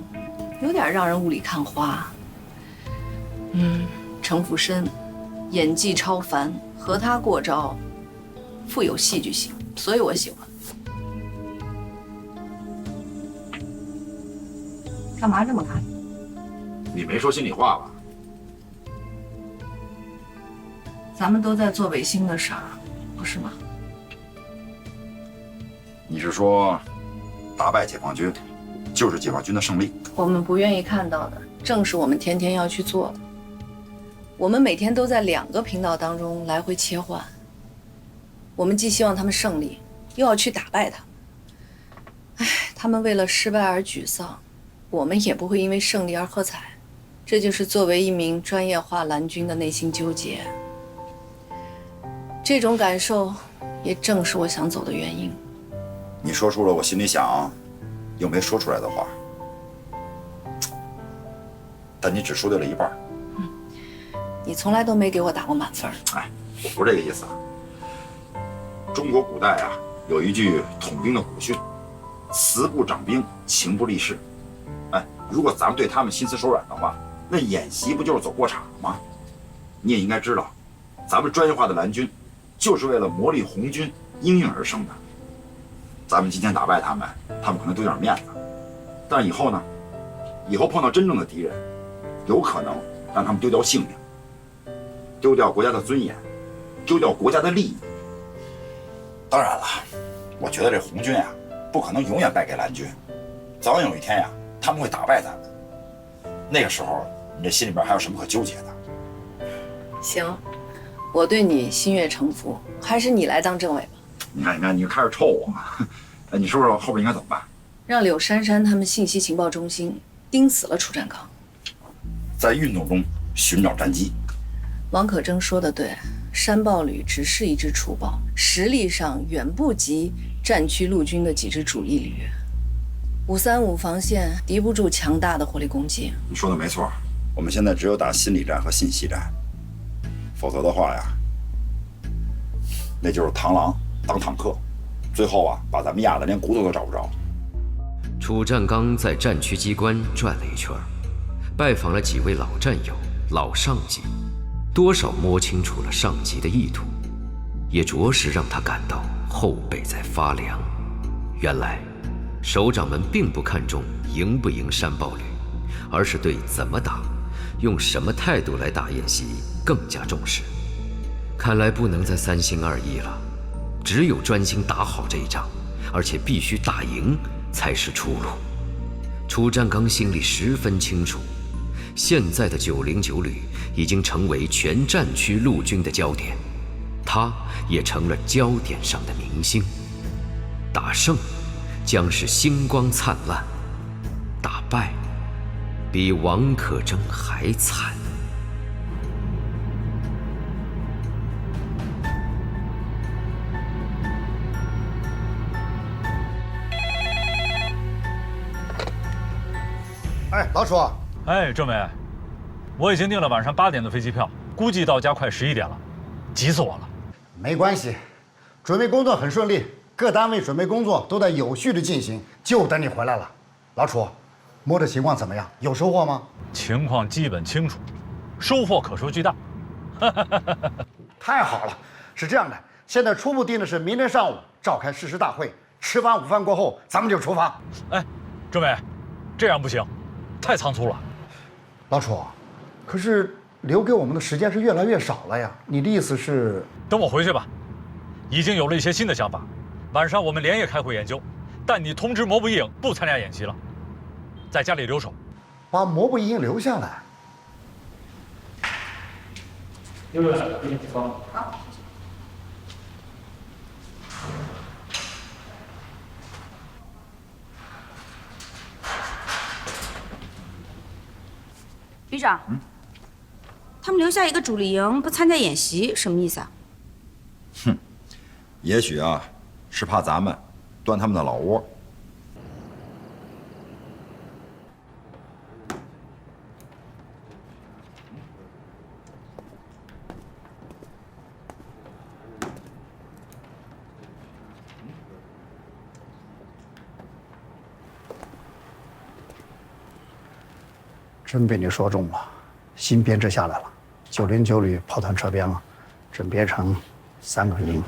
有点让人雾里看花。城府深，演技超凡，和他过招富有戏剧性，所以我喜欢。干嘛这么看？你没说心里话吧？咱们都在做违心的事儿，不是吗？你是说，打败解放军，就是解放军的胜利？我们不愿意看到的，正是我们天天要去做的。我们每天都在2个频道当中来回切换。我们既希望他们胜利，又要去打败他们。唉，他们为了失败而沮丧，我们也不会因为胜利而喝彩。这就是作为一名专业化蓝军的内心纠结。这种感受，也正是我想走的原因。你说出了我心里想又没说出来的话，但你只说对了一半。你从来都没给我打过满分。哎，我不是这个意思啊。中国古代啊，有一句统兵的古训：“慈不掌兵，情不立事。”哎，如果咱们对他们心慈手软的话，那演习不就是走过场了吗？你也应该知道，咱们专业化的蓝军，就是为了磨砺红军英勇而生的。咱们今天打败他们，他们可能丢点面子，但是以后呢？以后碰到真正的敌人，有可能让他们丢掉性命，丢掉国家的尊严，丢掉国家的利益。当然了，我觉得这红军呀，不可能永远败给蓝军，早晚有一天呀，他们会打败咱们。那个时候，你这心里边还有什么可纠结的？行，我对你心悦诚服，还是你来当政委吧。你看，你开始臭我。哎，你说说后边应该怎么办？让柳珊珊他们信息情报中心盯死了楚占刚，在运动中寻找战机。王可争说的对，山豹旅只是一支雏豹，实力上远不及战区陆军的几支主力旅。535防线敌不住强大的火力攻击。你说的没错，我们现在只有打心理战和信息战，否则的话呀，那就是螳螂当坦克，最后啊把咱们压得连骨头都找不着。楚占刚在战区机关转了一圈，拜访了几位老战友、老上级，多少摸清楚了上级的意图，也着实让他感到后背在发凉。原来，首长们并不看重赢不赢山豹旅，而是对怎么打、用什么态度来打演习更加重视。看来不能再3心2意了，只有专心打好这一仗，而且必须打赢才是出路。楚占刚心里十分清楚，现在的909旅已经成为全战区陆军的焦点，他也成了焦点上的明星。打胜将是星光灿烂，打败比王可争还惨。哎，老楚。哎，政委，我已经订了晚上8点的飞机票，估计到家快11点了，急死我了。没关系，准备工作很顺利，各单位准备工作都在有序的进行，就等你回来了。老楚，摸的情况怎么样？有收获吗？情况基本清楚，收获可说巨大。太好了，是这样的，现在初步定的是明天上午召开誓师大会，吃完午饭过后咱们就出发。哎，政委，这样不行，太仓促了。老楚，可是留给我们的时间是越来越少了呀。你的意思是？等我回去吧，已经有了一些新的想法。晚上我们连夜开会研究，但你通知摩步一营不参加演习了，在家里留守。把摩步一营留下来。刘队，给你放。好。旅长，他们留下一个主力营不参加演习，什么意思啊？哼，也许啊，是怕咱们端他们的老窝。真被你说中了，新编制下来了，909旅炮团车编了，整编成3个营。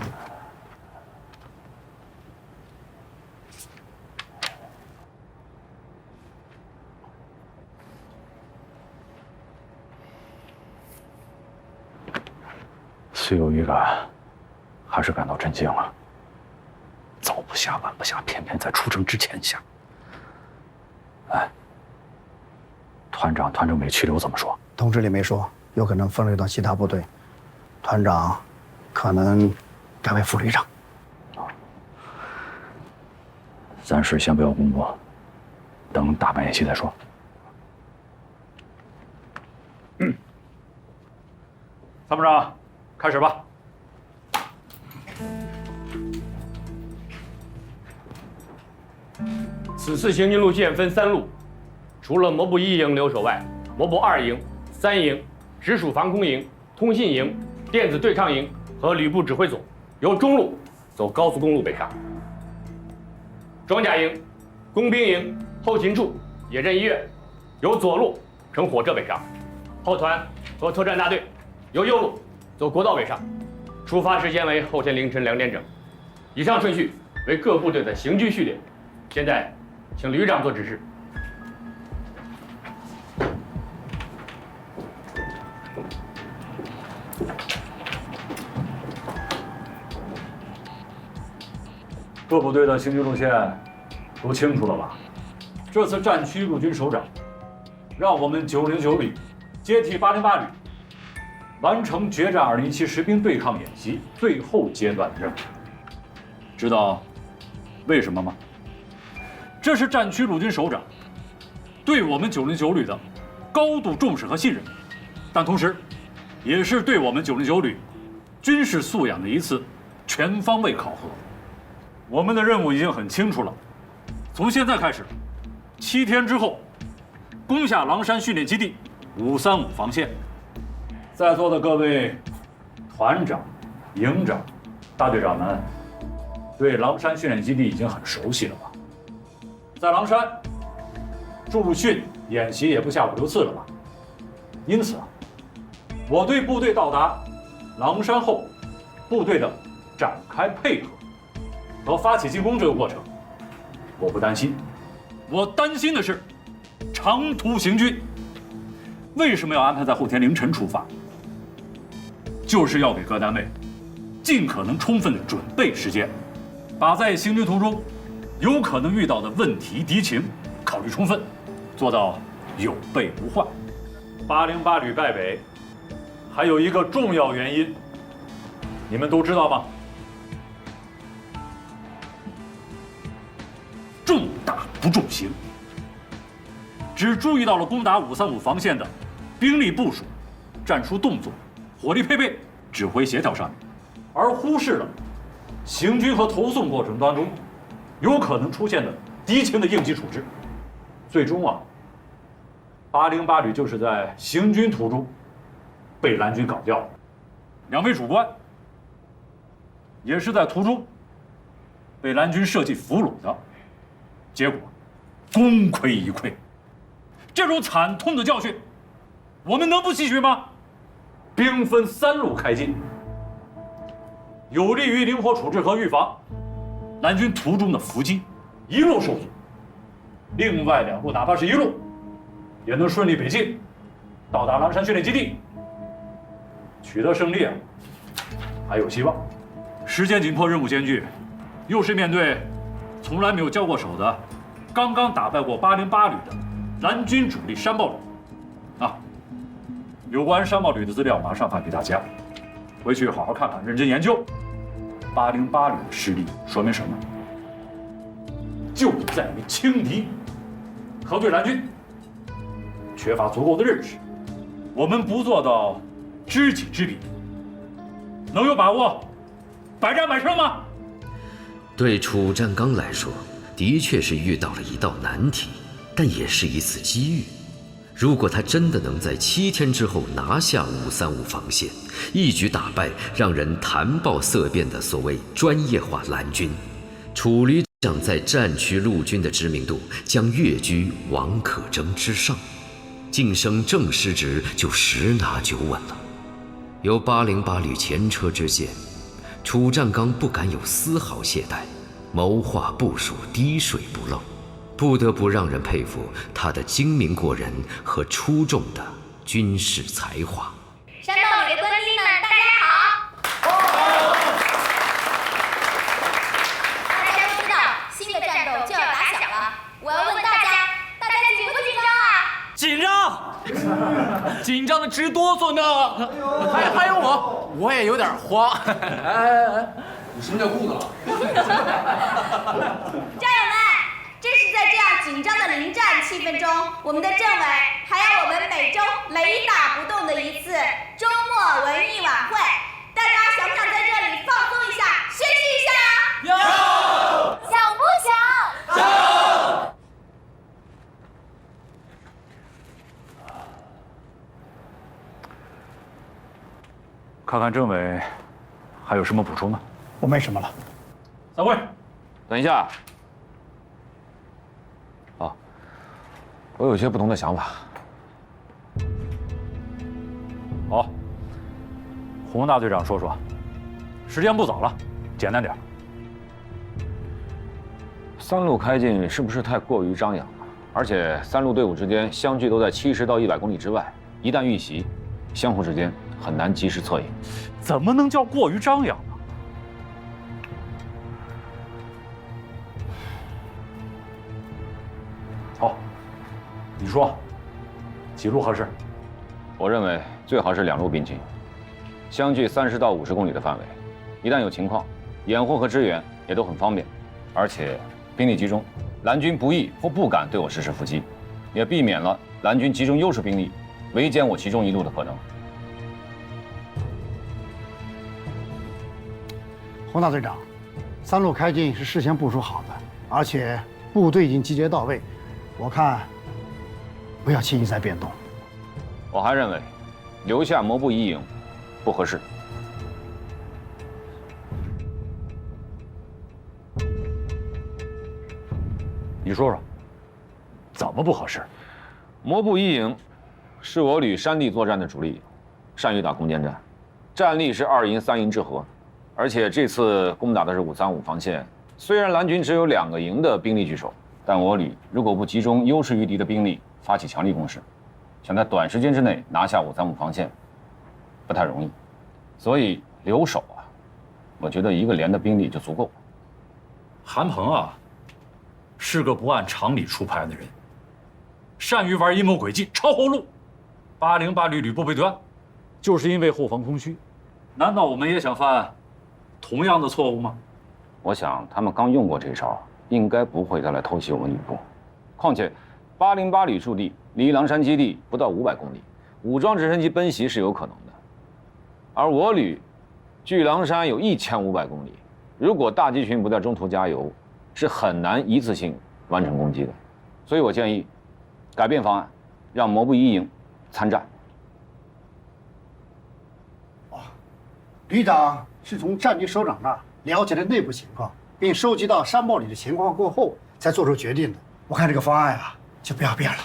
虽有预感，还是感到震惊了。早不下，晚不下，偏偏在出征之前下。哎。团长没去留怎么说？通知里没说，有可能分类到其他部队。团长可能改为副旅长。暂时先不要公布，等大办演习再说。参谋长，开始吧。此次行军路线分3路。除了摩步1营留守外，摩步2营、3营、直属防空营、通信营、电子对抗营和旅部指挥所由中路走高速公路北上。装甲营、工兵营、后勤处、野战医院由左路乘火车北上。炮团和作战大队由右路走国道北上。出发时间为后天凌晨2点整。以上顺序为各部队的行军序列。现在，请旅长做指示。各部队的行军路线都清楚了吧？这次战区陆军首长让我们909旅接替808旅，完成决战207实兵对抗演习最后阶段的任务。知道为什么吗？这是战区陆军首长对我们909旅的高度重视和信任，但同时，也是对我们909旅军事素养的一次全方位考核。我们的任务已经很清楚了，从现在开始，7天之后，攻下狼山训练基地535防线。在座的各位团长、营长、大队长们，对狼山训练基地已经很熟悉了吧？在狼山驻训演习也不下5、6次了吧？因此啊，我对部队到达狼山后，部队的展开配合和发起进攻这个过程，我不担心。我担心的是长途行军。为什么要安排在后天凌晨出发？就是要给各单位尽可能充分的准备时间，把在行军途中有可能遇到的问题敌情考虑充分，做到有备无患。808旅败北，还有一个重要原因，你们都知道吗？重打不重行，只注意到了攻打535防线的兵力部署、战术动作、火力配备、指挥协调上面，而忽视了行军和投送过程当中有可能出现的敌情的应急处置。最终808旅就是在行军途中被蓝军搞掉了。2位主官也是在途中被蓝军设计俘虏的，结果功亏一篑。这种惨痛的教训，我们能不吸取吗？兵分3路开进，有利于灵活处置和预防蓝军途中的伏击，一路受阻；另外2路哪怕是一路，也能顺利北进，到达狼山训练基地，取得胜利还有希望。时间紧迫，任务艰巨，又是面对从来没有交过手的刚刚打败过808旅的蓝军主力山豹旅有关山豹旅的资料马上发给大家，回去好好看看，认真研究。808旅的实力说明什么？就在于轻敌和对蓝军缺乏足够的认识。我们不做到知己知彼，能有把握百战百胜吗？对楚占刚来说，的确是遇到了一道难题，但也是一次机遇。如果他真的能在7天之后拿下535防线，一举打败让人谈爆色变的所谓专业化蓝军，楚旅长在战区陆军的知名度将跃居王可争之上，晋升正师职就10拿9稳了。有808旅前车之鉴，楚占刚不敢有丝毫懈怠，谋划部署滴水不漏，不得不让人佩服他的精明过人和出众的军事才华。山豹旅的官兵们，大家好！大家都知道，新的战斗就要打响了。我要问大家紧不紧张啊？紧张，紧张的直哆嗦呢。还有我也有点慌。你什么叫顾子了？战友们，正是在这样紧张的临战气氛中，我们的政委还有我们每周雷打不动的一次周末文艺晚会，大家想不想在这里放松一下、学习一下呀？想不想？想。看看政委还有什么补充呢？我没什么了。散会。等一下。我有些不同的想法。好，洪大队长说说。时间不早了，简单点。3路开进是不是太过于张扬了？而且3路队伍之间相距都在70到100公里之外，一旦遇袭，相互之间很难及时策应。怎么能叫过于张扬呢？好，你说几路合适？我认为最好是2路并进，相距30到50公里的范围，一旦有情况，掩护和支援也都很方便，而且兵力集中，蓝军不易或不敢对我实施伏击，也避免了蓝军集中优势兵力围歼我其中一路的可能。洪大队长，3路开进是事先部署好的，而且部队已经集结到位，我看不要轻易再变动。我还认为，留下摩步一营不合适。你说说，怎么不合适？摩步一营是我旅山地作战的主力，善于打攻坚战，战力是2营3营制合。而且这次攻打的是535防线，虽然蓝军只有2个营的兵力据守，但我旅如果不集中优势于敌的兵力，发起强力攻势，想在短时间之内拿下535防线，不太容易。所以留守我觉得1个连的兵力就足够了。韩鹏啊，是个不按常理出牌的人，善于玩阴谋诡计、抄后路。808旅吕布被端，就是因为后方空虚。难道我们也想犯同样的错误吗？我想他们刚用过这招，应该不会再来偷袭我们吕布。况且，808旅驻地离狼山基地不到500公里，武装直升机奔袭是有可能的。而我旅距狼山有1500公里，如果大集群不在中途加油，是很难一次性完成攻击的。所以我建议改变方案，让摩步一营参战。旅长是从战局首长那儿了解了内部情况，并收集到山豹里的情况过后，才做出决定的。我看这个方案啊，就不要变了。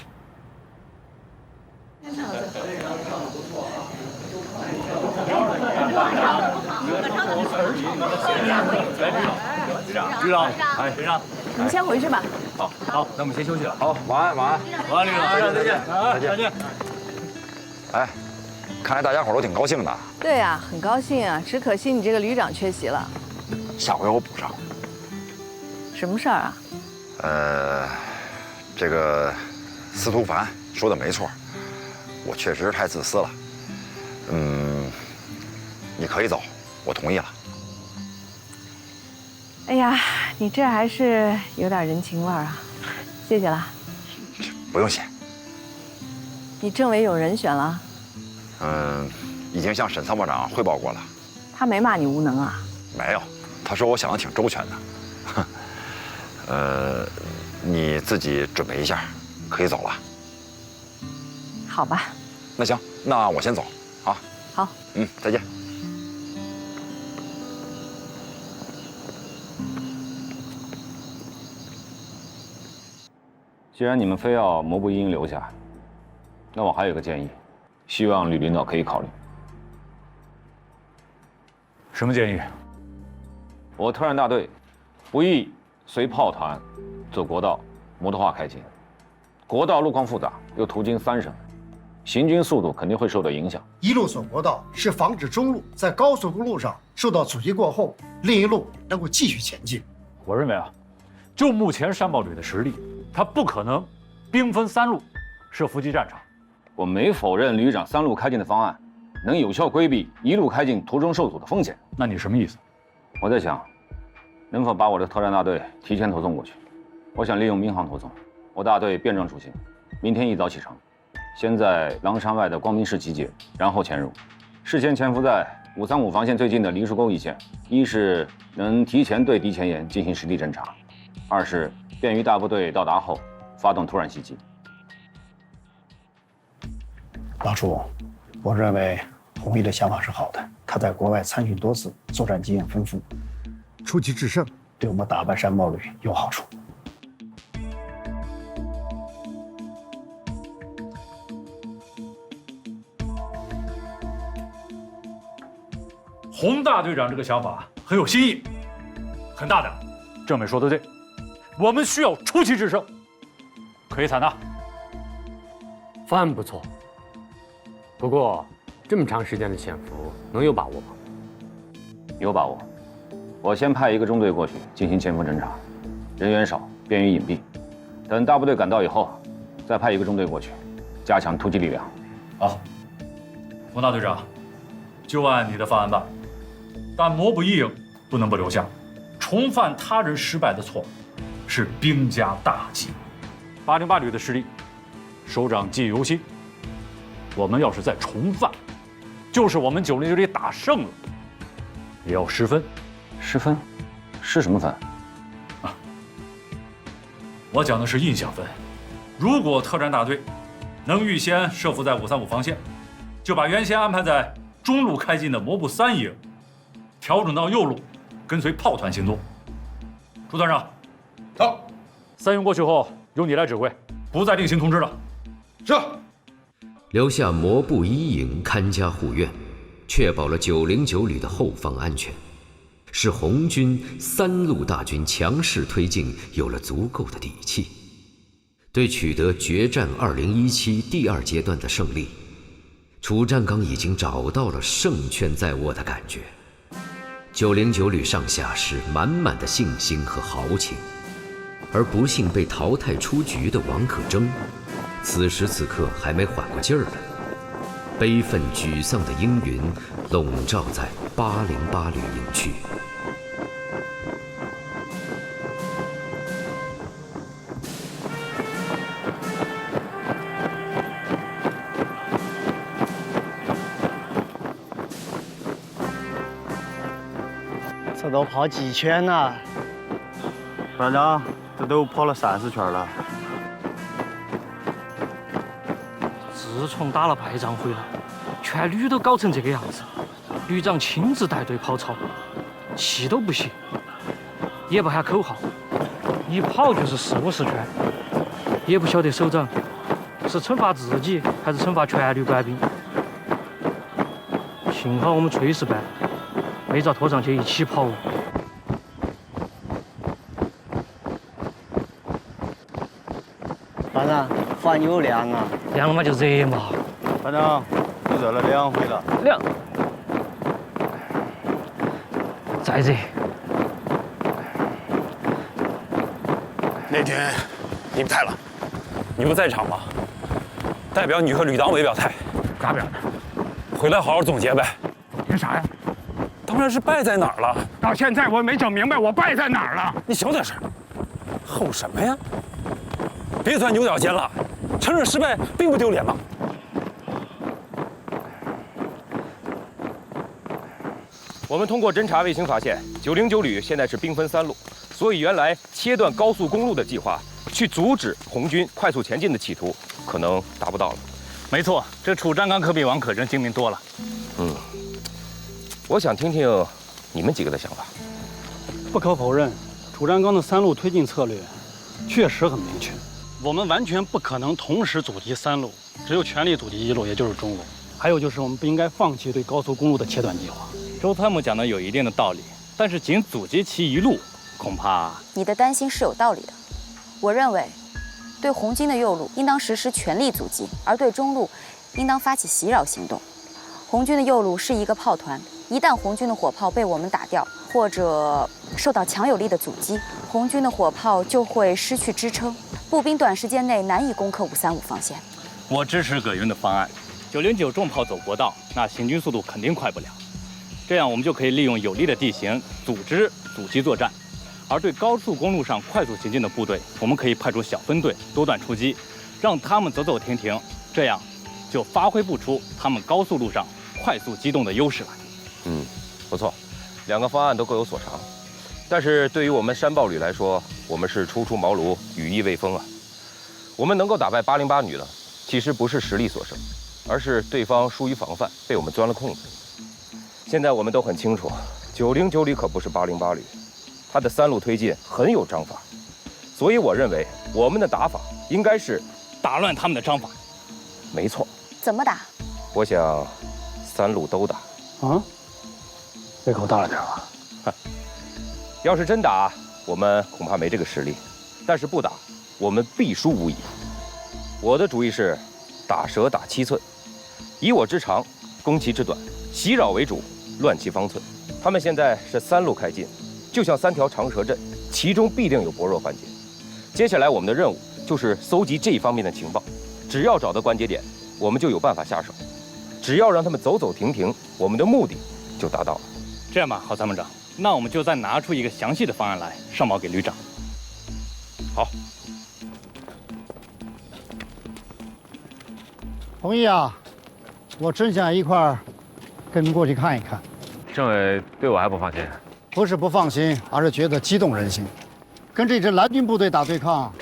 旅长，哎，旅长，你们先回去吧。好，那我们先休息了。好，晚安，晚安，晚安，旅长，再见，再见。哎，看来大家伙都挺高兴的。对啊，很高兴啊，只可惜你这个旅长缺席了。下回我补上。什么事儿啊？这个司徒凡说的没错，我确实太自私了。你可以走，我同意了。哎呀，你这还是有点人情味儿啊，谢谢了。不用谢。你政委有人选了？已经向沈参谋长汇报过了。他没骂你无能啊？没有，他说我想的挺周全的。你自己准备一下，可以走了。好吧。那行，那我先走啊。好。再见。既然你们非要摩步一营留下，那我还有个建议，希望吕领导可以考虑。什么建议？我特战大队不宜随炮团走国道摩托化开进，国道路况复杂，又途经3省，行军速度肯定会受到影响。一路走国道是防止中路在高速公路上受到阻击过后，另一路能够继续前进。我认为啊，就目前山豹旅的实力，他不可能兵分3路设伏击战场。我没否认旅长3路开进的方案能有效规避一路开进途中受阻的风险。那你什么意思？我在想，能否把我的特战大队提前投送过去？我想利用民航投送。我大队便装出行，明天一早启程，先在狼山外的光明市集结，然后潜入。事先潜伏在535防线最近的梨树沟一线，一是能提前对敌前沿进行实地侦察，二是便于大部队到达后发动突然袭击。老楚，我认为红衣的想法是好的。他在国外参训多次，作战经验丰富，出奇制胜，对我们打败山豹旅有好处。洪大队长这个想法很有新意，很大胆。政委说的对，我们需要出奇制胜，可以采纳。方案不错，不过这么长时间的潜伏，能有把握吗？有把握。我先派一个中队过去进行前锋侦察，人员少，便于隐蔽。等大部队赶到以后，再派一个中队过去，加强突击力量。好，洪大队长，就按你的方案办。但摩步一营不能不留下，重犯他人失败的错，是兵家大忌。808旅的实力，首长记忆犹新。我们要是再重犯，就是我们909旅打胜了，也要失分。失分？失什么分？啊，我讲的是印象分。如果特战大队能预先设伏在535防线，就把原先安排在中路开进的摩步3营调整到右路，跟随炮团行动。朱团长，到。3营过去后，由你来指挥，不再另行通知了。是。留下摩步一营看家护院，确保了909旅的后方安全，使红军3路大军强势推进有了足够的底气。对取得决战2017第2阶段的胜利，楚占刚已经找到了胜券在握的感觉。909旅上下是满满的信心和豪情，而不幸被淘汰出局的王可争，此时此刻还没缓过劲儿来，悲愤沮丧的阴云笼罩在808旅营区。这都跑几圈了？班长，这都跑了30圈了。自从打了败仗回来，全旅都搞成这个样子。旅长亲自带队跑操，气都不行，也不喊口号，一跑就是40-50圈，也不晓得首长是惩罚自己还是惩罚全旅官兵。幸好我们炊事班没遭拖上去一起跑。班长，饭有凉啊！凉了嘛就热嘛。班长，都热了2回了。凉。再热。那天你不在了，你不在场吗？代表你和旅党委表态。咋表的？回来好好总结呗。总结啥呀？当然是败在哪儿了。到现在我也没整明白我败在哪儿了。你小点声，吼什么呀？别钻牛角尖了，承认失败并不丢脸吧？我们通过侦察卫星发现，909旅现在是兵分3路，所以原来切断高速公路的计划，去阻止红军快速前进的企图，可能达不到了。没错，这楚占刚可比王可真精明多了。我想听听你们几个的想法。不可否认，楚占刚的3路推进策略确实很明确。我们完全不可能同时阻击3路，只有全力阻击1路，也就是中路。还有就是我们不应该放弃对高速公路的切断计划。周参谋讲的有一定的道理，但是仅阻击其1路，恐怕……你的担心是有道理的。我认为，对红军的右路应当实施全力阻击，而对中路应当发起袭扰行动。红军的右路是一个炮团，一旦红军的火炮被我们打掉，或者受到强有力的阻击，红军的火炮就会失去支撑，步兵短时间内难以攻克535防线。我支持葛云的方案。909重炮走国道，那行军速度肯定快不了。这样我们就可以利用有利的地形组织阻击作战，而对高速公路上快速行进的部队，我们可以派出小分队多段出击，让他们走走停停，这样就发挥不出他们高速路上快速机动的优势来。不错，2个方案都各有所长，但是对于我们山豹旅来说，我们是初出茅庐，羽翼未丰啊。我们能够打败808旅呢，其实不是实力所胜，而是对方疏于防范，被我们钻了空子。现在我们都很清楚，909旅可不是808旅，他的3路推进很有章法，所以我认为我们的打法应该是打乱他们的章法。没错。怎么打？我想3路都打。啊？胃口大了点吧？要是真打，我们恐怕没这个实力；但是不打，我们必输无疑。我的主意是，打蛇打7寸，以我之长，攻其之短，袭扰为主，乱其方寸。他们现在是3路开进，就像3条长蛇阵，其中必定有薄弱环节。接下来我们的任务就是搜集这一方面的情报，只要找到关节点，我们就有办法下手。只要让他们走走停停，我们的目的就达到了。这样吧，郝参谋长，那我们就再拿出一个详细的方案来上报给旅长。好。同意啊，我真想一块儿跟你们过去看一看。政委对我还不放心？不是不放心，而是觉得激动人心。跟这支蓝军部队打对抗，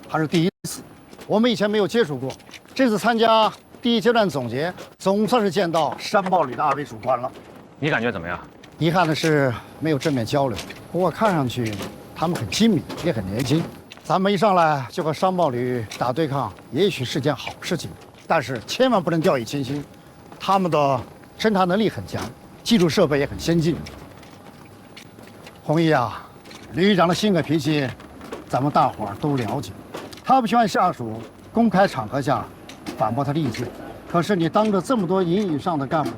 还是第一次，我们以前没有接触过。这次参加第1阶段总结，总算是见到山豹旅的2位主官了。你感觉怎么样？遗憾的是没有正面交流，不过看上去他们很精明，也很年轻。咱们一上来就和山豹旅打对抗，也许是件好事情，但是千万不能掉以轻心。他们的侦察能力很强，技术设备也很先进。红毅啊，旅长的性格脾气，咱们大伙儿都了解。他不喜欢下属公开场合下反驳他的意见，可是你当着这么多营以上的干部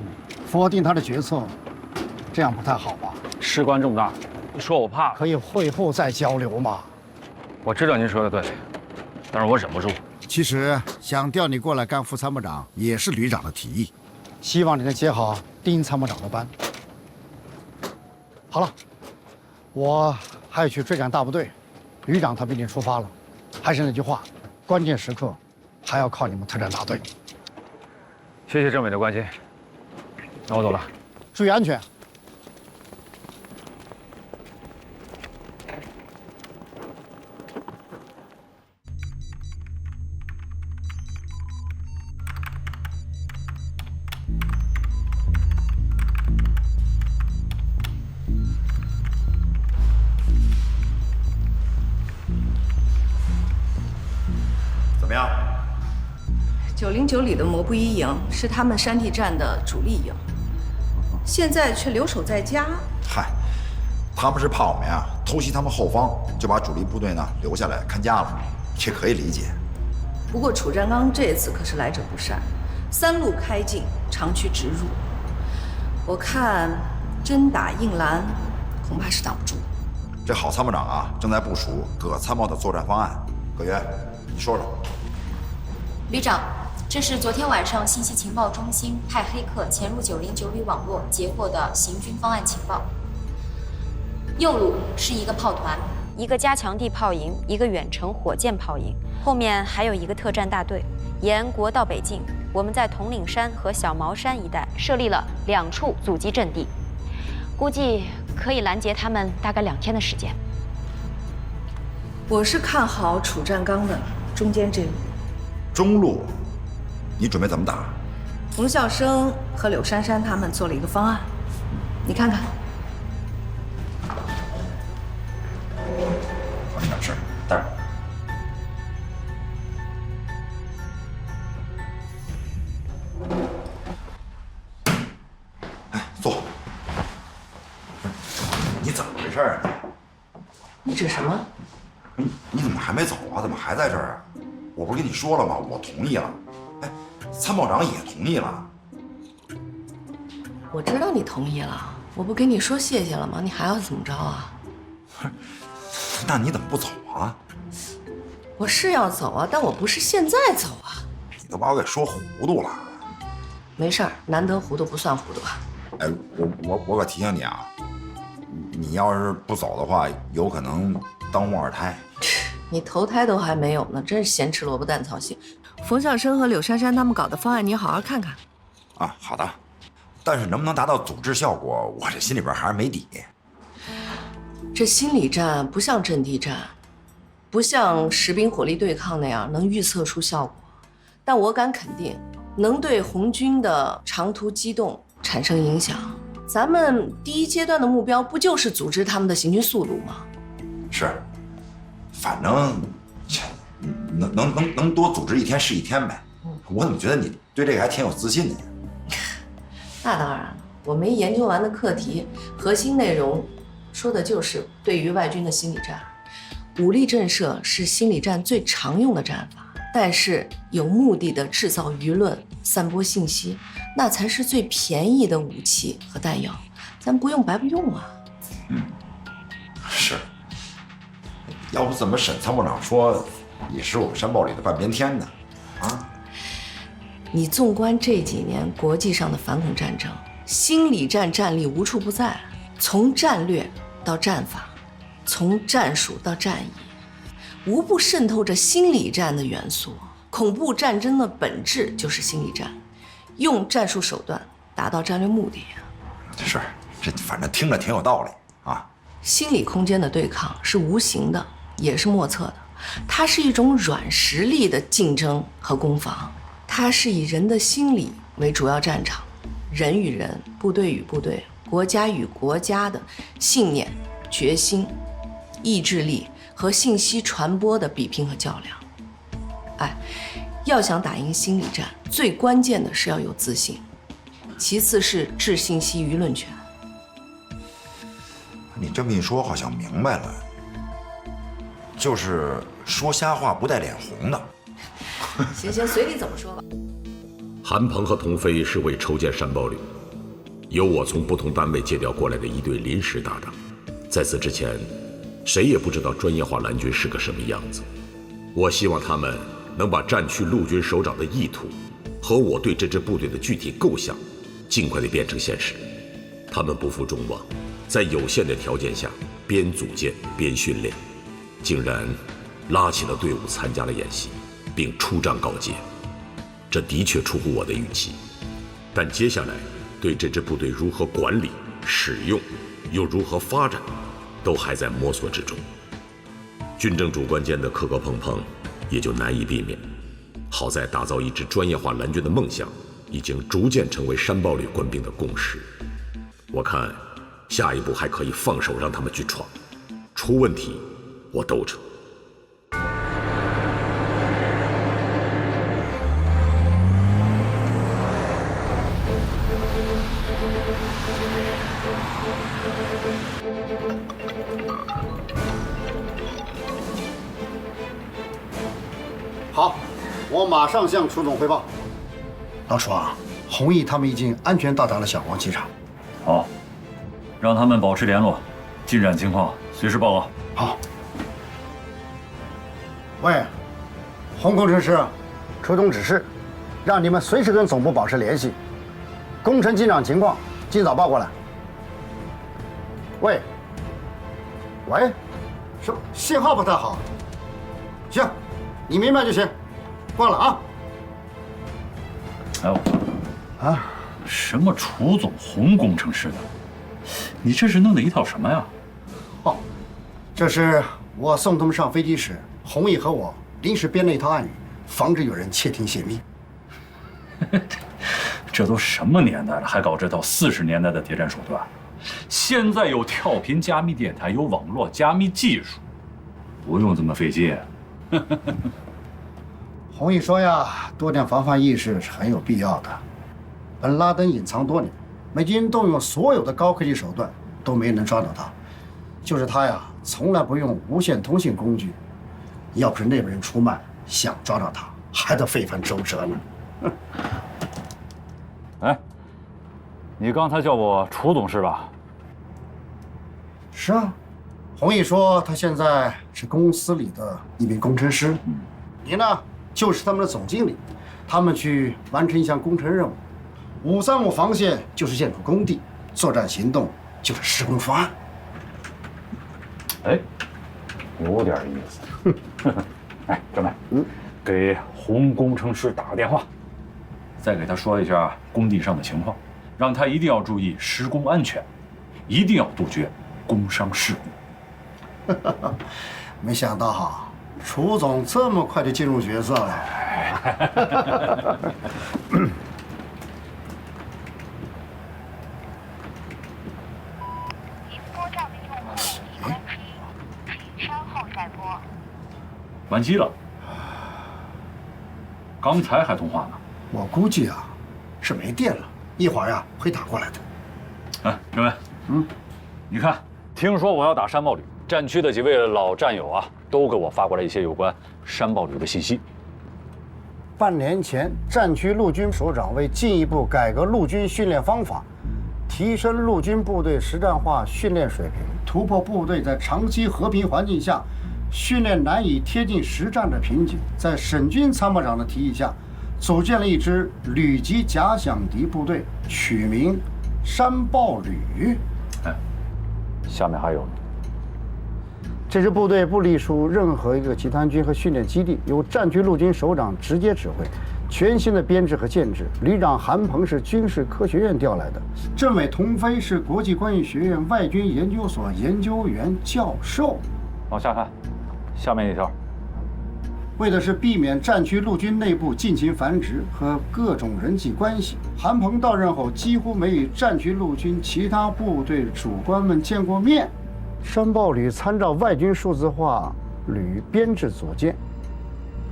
否定他的决策，这样不太好吧？事关重大，说我怕。可以会后再交流嘛。我知道您说的对，但是我忍不住。其实想调你过来干副参谋长，也是旅长的提议。希望你能接好丁参谋长的班。好了，我还要去追赶大部队，旅长他们已经出发了。还是那句话，关键时刻还要靠你们特战大队。谢谢政委的关心，那我走了，注意安全。怎么样？909里的摩步一营是他们山地战的主力营，现在却留守在家。嗨，他们是怕我们呀偷袭他们后方，就把主力部队呢留下来看家了，这可以理解。不过楚占刚这次可是来者不善，3路开进，长驱直入。我看真打硬拦，恐怕是挡不住。这郝参谋长啊，正在部署葛参谋的作战方案。葛源，你说说。旅长，这是昨天晚上信息情报中心派黑客潜入909旅网络截获的行军方案情报。右路是一个炮团，一个加强地炮营，一个远程火箭炮营，后面还有一个特战大队。沿国道北进，我们在统领山和小毛山一带设立了2处阻击阵地，估计可以拦截他们大概2天的时间。我是看好楚占刚的中间这路。中路，你准备怎么打？冯孝生和柳珊珊他们做了一个方案，你看看。我有点事儿，待会儿。哎，坐。你怎么回事啊？你指什么？你怎么还没走啊？怎么还在这儿啊？我不是跟你说了吗？我同意了。哎，参谋长也同意了。我知道你同意了，我不跟你说谢谢了吗？你还要怎么着啊？那你怎么不走啊？我是要走啊，但我不是现在走啊。你都把我给说糊涂了。没事儿，难得糊涂不算糊涂。哎，我可提醒你啊，你要是不走的话，有可能当望二胎。你头胎都还没有呢，真是咸吃萝卜淡操心。冯孝生和柳珊珊他们搞的方案，你好好看看。啊，好的。但是能不能达到组织效果，我这心里边还是没底。这心理战不像阵地战，不像实兵火力对抗那样能预测出效果，但我敢肯定，能对红军的长途机动产生影响。咱们第一阶段的目标不就是组织他们的行军速度吗？是。反正，能多组织1天是1天呗。我怎么觉得你对这个还挺有自信的呀？那当然了，我没研究完的课题，核心内容说的就是对于外军的心理战。武力震慑是心理战最常用的战法，但是有目的的制造舆论、散播信息，那才是最便宜的武器和弹药，咱不用白不用啊。是。要不怎么沈参谋长说你是我们山豹里的半边天呢？啊！你纵观这几年国际上的反恐战争，心理战战力无处不在，从战略到战法，从战术到战役，无不渗透着心理战的元素。恐怖战争的本质就是心理战，用战术手段达到战略目的。是，这反正听着挺有道理啊。心理空间的对抗是无形的，也是莫测的，它是一种软实力的竞争和攻防，它是以人的心理为主要战场，人与人、部队与部队、国家与国家的信念、决心、意志力和信息传播的比拼和较量。哎，要想打赢心理战，最关键的是要有自信，其次是治信息舆论权。你这么一说，好像明白了，就是说瞎话不带脸红的。行，随你怎么说吧。韩鹏和童飞是为筹建山豹旅，有我从不同单位借调过来的一队临时搭档。在此之前，谁也不知道专业化蓝军是个什么样子。我希望他们能把战区陆军首长的意图和我对这支部队的具体构想尽快地变成现实。他们不负众望，在有限的条件下边组建边训练，竟然拉起了队伍参加了演习，并出战告捷。这的确出乎我的预期，但接下来对这支部队如何管理、使用，又如何发展，都还在摸索之中。军政主官间的磕磕碰碰也就难以避免。好在打造一支专业化蓝军的梦想已经逐渐成为山豹旅官兵的共识。我看下一步还可以放手让他们去闯，出问题我兜着。好，我马上向楚总汇报。老楚啊，弘毅他们已经安全到达了小光机场。好，让他们保持联络，进展情况随时报告。好。喂，洪工程师，楚总指示，让你们随时跟总部保持联系，工程进展情况尽早报过来。喂，什么信号不太好？行，你明白就行，挂了啊。哎我啊，什么楚总、洪工程师的，你这是弄的一套什么呀？哦，这是我送他们上飞机时，弘毅和我临时编了一套暗语，防止有人窃听泄密。这都什么年代了，还搞这套40年代的谍战手段？现在有跳频加密电台，有网络加密技术，不用这么费劲。弘毅说呀，多点防范意识是很有必要的。本拉登隐藏多年，美军动用所有的高科技手段都没能抓到他，就是他呀，从来不用无线通信工具。要不是内部人出卖，想抓到他还得费番周折呢。哎，你刚才叫我楚总是吧？是啊，弘毅说他现在是公司里的一名工程师，你呢就是他们的总经理，他们去完成一项工程任务。535防线就是建筑工地，作战行动就是施工方案。哎，有点意思。哎，张梅，给洪工程师打个电话，再给他说一下工地上的情况，让他一定要注意施工安全，一定要杜绝工伤事故。没想到哈，楚总这么快就进入角色了。关机了，刚才还通话呢。我估计啊，是没电了，一会儿呀会打过来的。哎，陈伟，你看，听说我要打山豹旅，战区的几位老战友啊，都给我发过来一些有关山豹旅的信息。半年前，战区陆军首长为进一步改革陆军训练方法，提升陆军部队实战化训练水平，突破部队在长期和平环境下训练难以贴近实战的瓶颈，在沈军参谋长的提议下，组建了一支旅级假想敌部队，取名山豹旅。哎，下面还有呢。这支部队不隶属任何一个集团军和训练基地，由战区陆军首长直接指挥，全新的编制和建制。旅长韩鹏是军事科学院调来的，政委童飞是国际关系学院外军研究所研究员教授。往下看，下面一条，为的是避免战区陆军内部近亲繁殖和各种人际关系，韩鹏到任后几乎没与战区陆军其他部队主官们见过面。山豹旅参照外军数字化旅编制组建，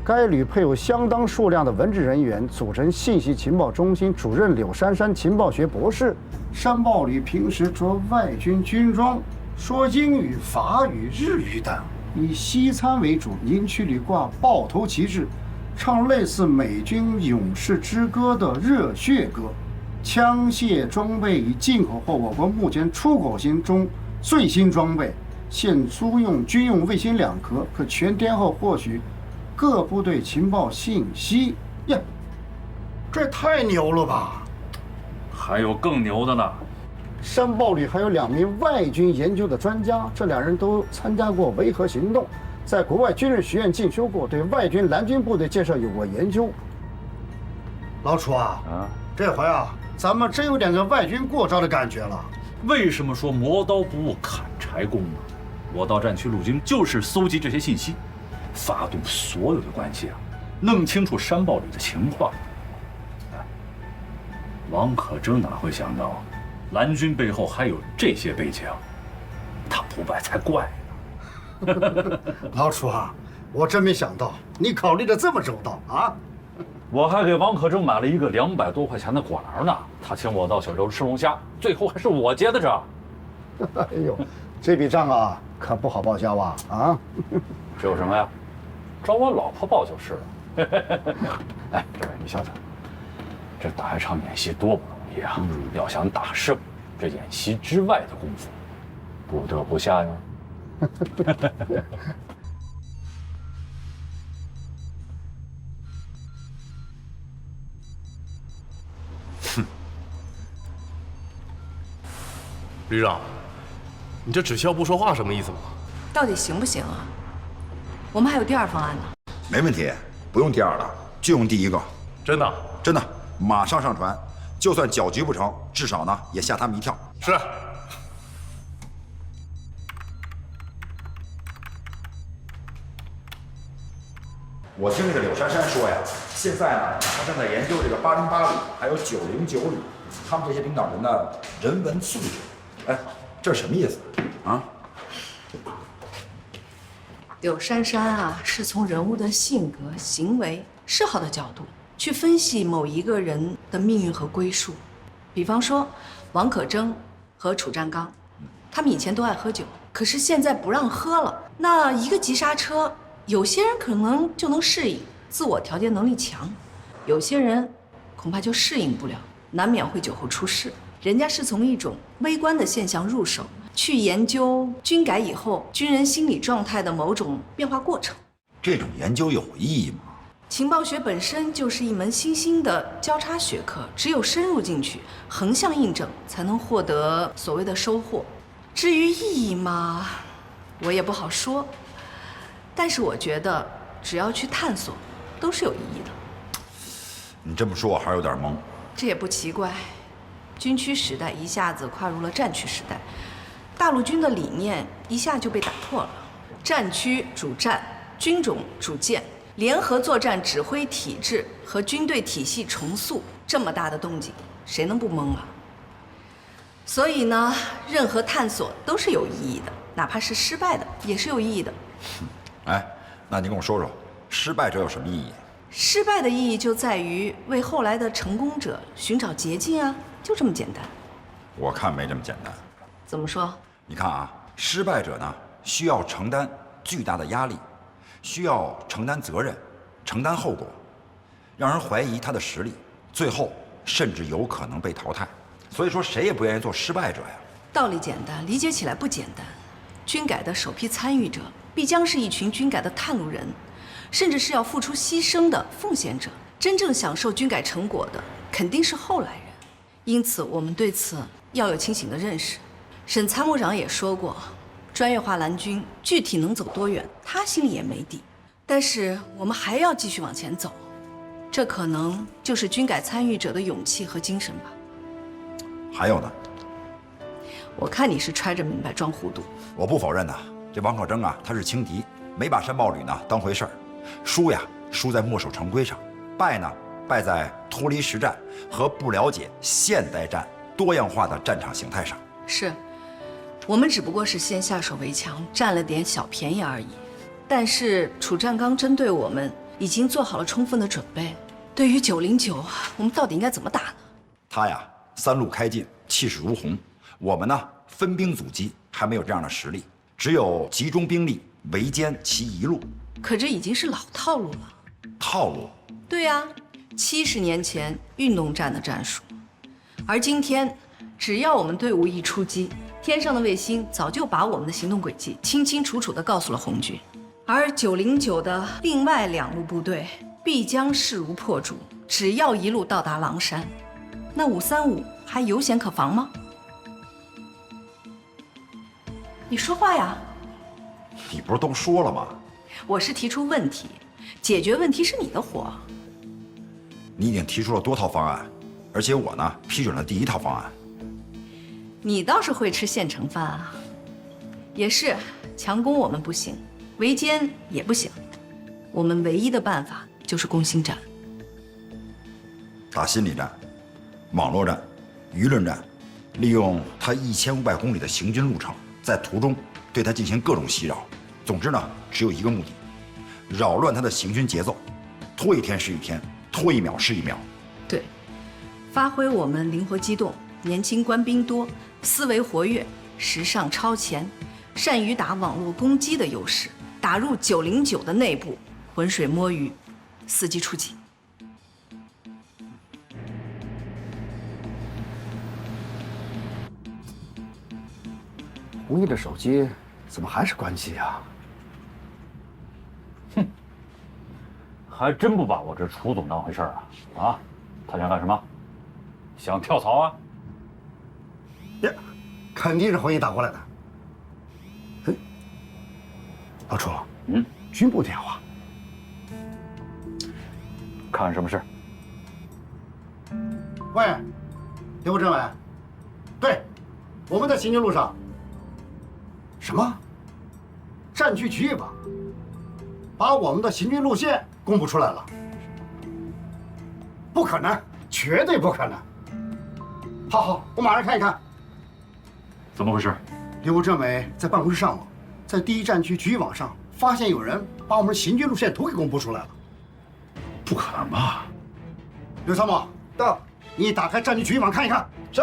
该旅配有相当数量的文职人员，组成信息情报中心，主任柳珊珊情报学博士。山豹旅平时着外军军装，说英语、法语、日语等，以西餐为主。营区里挂豹头旗帜，唱类似美军《勇士之歌》的热血歌。枪械装备与进口货，我国目前出口型中最新装备，现租用军用卫星2颗，可全天候获取各部队情报信息。呀，这也太牛了吧！还有更牛的呢。山豹旅还有2名外军研究的专家，这2人都参加过维和行动，在国外军事学院进修过，对外军蓝军部队建设有过研究。老楚啊，这回啊，咱们真有点跟外军过招的感觉了。为什么说磨刀不误砍柴工呢？我到战区陆军就是搜集这些信息，发动所有的关系啊，弄清楚山豹旅的情况。王可征哪会想到，蓝军背后还有这些背景？他不败才怪呢！老楚啊，我真没想到你考虑的这么周到啊！我还给王可征买了一个200多块钱的馆儿呢，他请我到小洲吃龙虾，最后还是我结的账。哎呦，这笔账啊，可不好报销啊！啊，这有什么呀？找我老婆报就是了。哎，这位你想想，这打一场演习多不容易啊！要想打胜，这演习之外的功夫不得不下呀。旅长，你这只笑不说话什么意思吗？到底行不行啊？我们还有第2方案呢。没问题，不用第2了，就用第1个。真的？真的，马上上传。就算搅局不成，至少呢也吓他们一跳。是。我听这个柳珊珊说呀，现在呢他正在研究这个808旅还有909旅，他们这些领导人的人文素质。哎，这是什么意思啊？柳珊珊啊，是从人物的性格、行为、嗜好的角度去分析某一个人的命运和归宿。比方说，王可征和楚占刚，他们以前都爱喝酒，可是现在不让喝了。那一个急刹车，有些人可能就能适应，自我调节能力强；有些人恐怕就适应不了，难免会酒后出事。人家是从一种微观的现象入手，去研究军改以后军人心理状态的某种变化过程。这种研究有意义吗？情报学本身就是一门新兴的交叉学科，只有深入进去，横向印证，才能获得所谓的收获。至于意义嘛，我也不好说。但是我觉得，只要去探索，都是有意义的。你这么说，我还是有点懵。这也不奇怪，军区时代一下子跨入了战区时代，大陆军的理念一下就被打破了。战区主战，军种主建，联合作战指挥体制和军队体系重塑，这么大的动静，谁能不懵啊？所以呢，任何探索都是有意义的，哪怕是失败的，也是有意义的。哎，那你跟我说说，失败者有什么意义？失败的意义就在于为后来的成功者寻找捷径啊，就这么简单。我看没这么简单。怎么说？你看啊，失败者呢需要承担巨大的压力，需要承担责任，承担后果，让人怀疑他的实力，最后甚至有可能被淘汰。所以说，谁也不愿意做失败者呀。道理简单，理解起来不简单。军改的首批参与者必将是一群军改的探路人，甚至是要付出牺牲的奉献者。真正享受军改成果的，肯定是后来人。因此，我们对此要有清醒的认识。沈参谋长也说过，专业化蓝军具体能走多远，他心里也没底。但是我们还要继续往前走，这可能就是军改参与者的勇气和精神吧。还有呢？我看你是揣着明白装糊涂。我不否认呐，这王可征啊，他是轻敌，没把山豹旅呢当回事儿。输呀，输在墨守成规上；败呢，败在脱离实战和不了解现代战多样化的战场形态上。是，我们只不过是先下手为强，占了点小便宜而已。但是楚占刚针对我们已经做好了充分的准备。对于909，我们到底应该怎么打呢？他呀，3路开进，气势如虹。我们呢，分兵阻击，还没有这样的实力，只有集中兵力围歼其一路。可这已经是老套路了。套路？对呀，70年前运动战的战术。而今天，只要我们队伍一出击，天上的卫星早就把我们的行动轨迹清清楚楚地告诉了红军，而909的另外2路部队必将势如破竹，只要一路到达狼山，那535还有险可防吗？你说话呀！你不是都说了吗？我是提出问题，解决问题是你的活。你已经提出了多套方案，而且我呢批准了第1套方案。你倒是会吃现成饭啊！也是，强攻我们不行，围歼也不行，我们唯一的办法就是攻心战，打心理战、网络战、舆论战，利用他1500公里的行军路程，在途中对他进行各种袭扰。总之呢，只有一个目的：扰乱他的行军节奏，拖1天是1天，拖1秒是1秒。对，发挥我们灵活机动、年轻官兵多、思维活跃、时尚超前、善于打网络攻击的优势，打入909的内部，浑水摸鱼，伺机出击。红毅的手机怎么还是关机啊？哼，还真不把我这楚总当回事儿啊！啊，他想干什么？想跳槽啊？呀，肯定是红毅打过来的。哎，老楚，军部电话，看什么事？喂，刘部政委，对，我们在行军路上。什么？战区局域网把我们的行军路线公布出来了？不可能，绝对不可能！好，我马上看一看。怎么回事？刘部政委在办公室上网，在第1战区局域网上发现有人把我们行军路线图给公布出来了。不可能吧？刘参谋，到，你打开战区局域网看一看。是。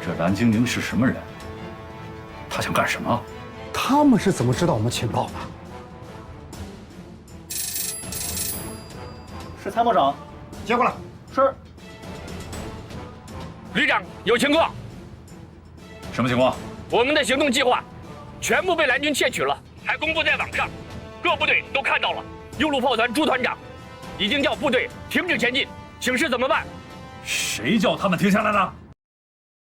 这蓝精灵是什么人？他想干什么？他们是怎么知道我们情报的？是参谋长，接过来。是。旅长，有情况。什么情况？我们的行动计划全部被蓝军窃取了，还公布在网上，各部队都看到了。右路炮团朱团长已经叫部队停止前进，请示怎么办？谁叫他们停下来了？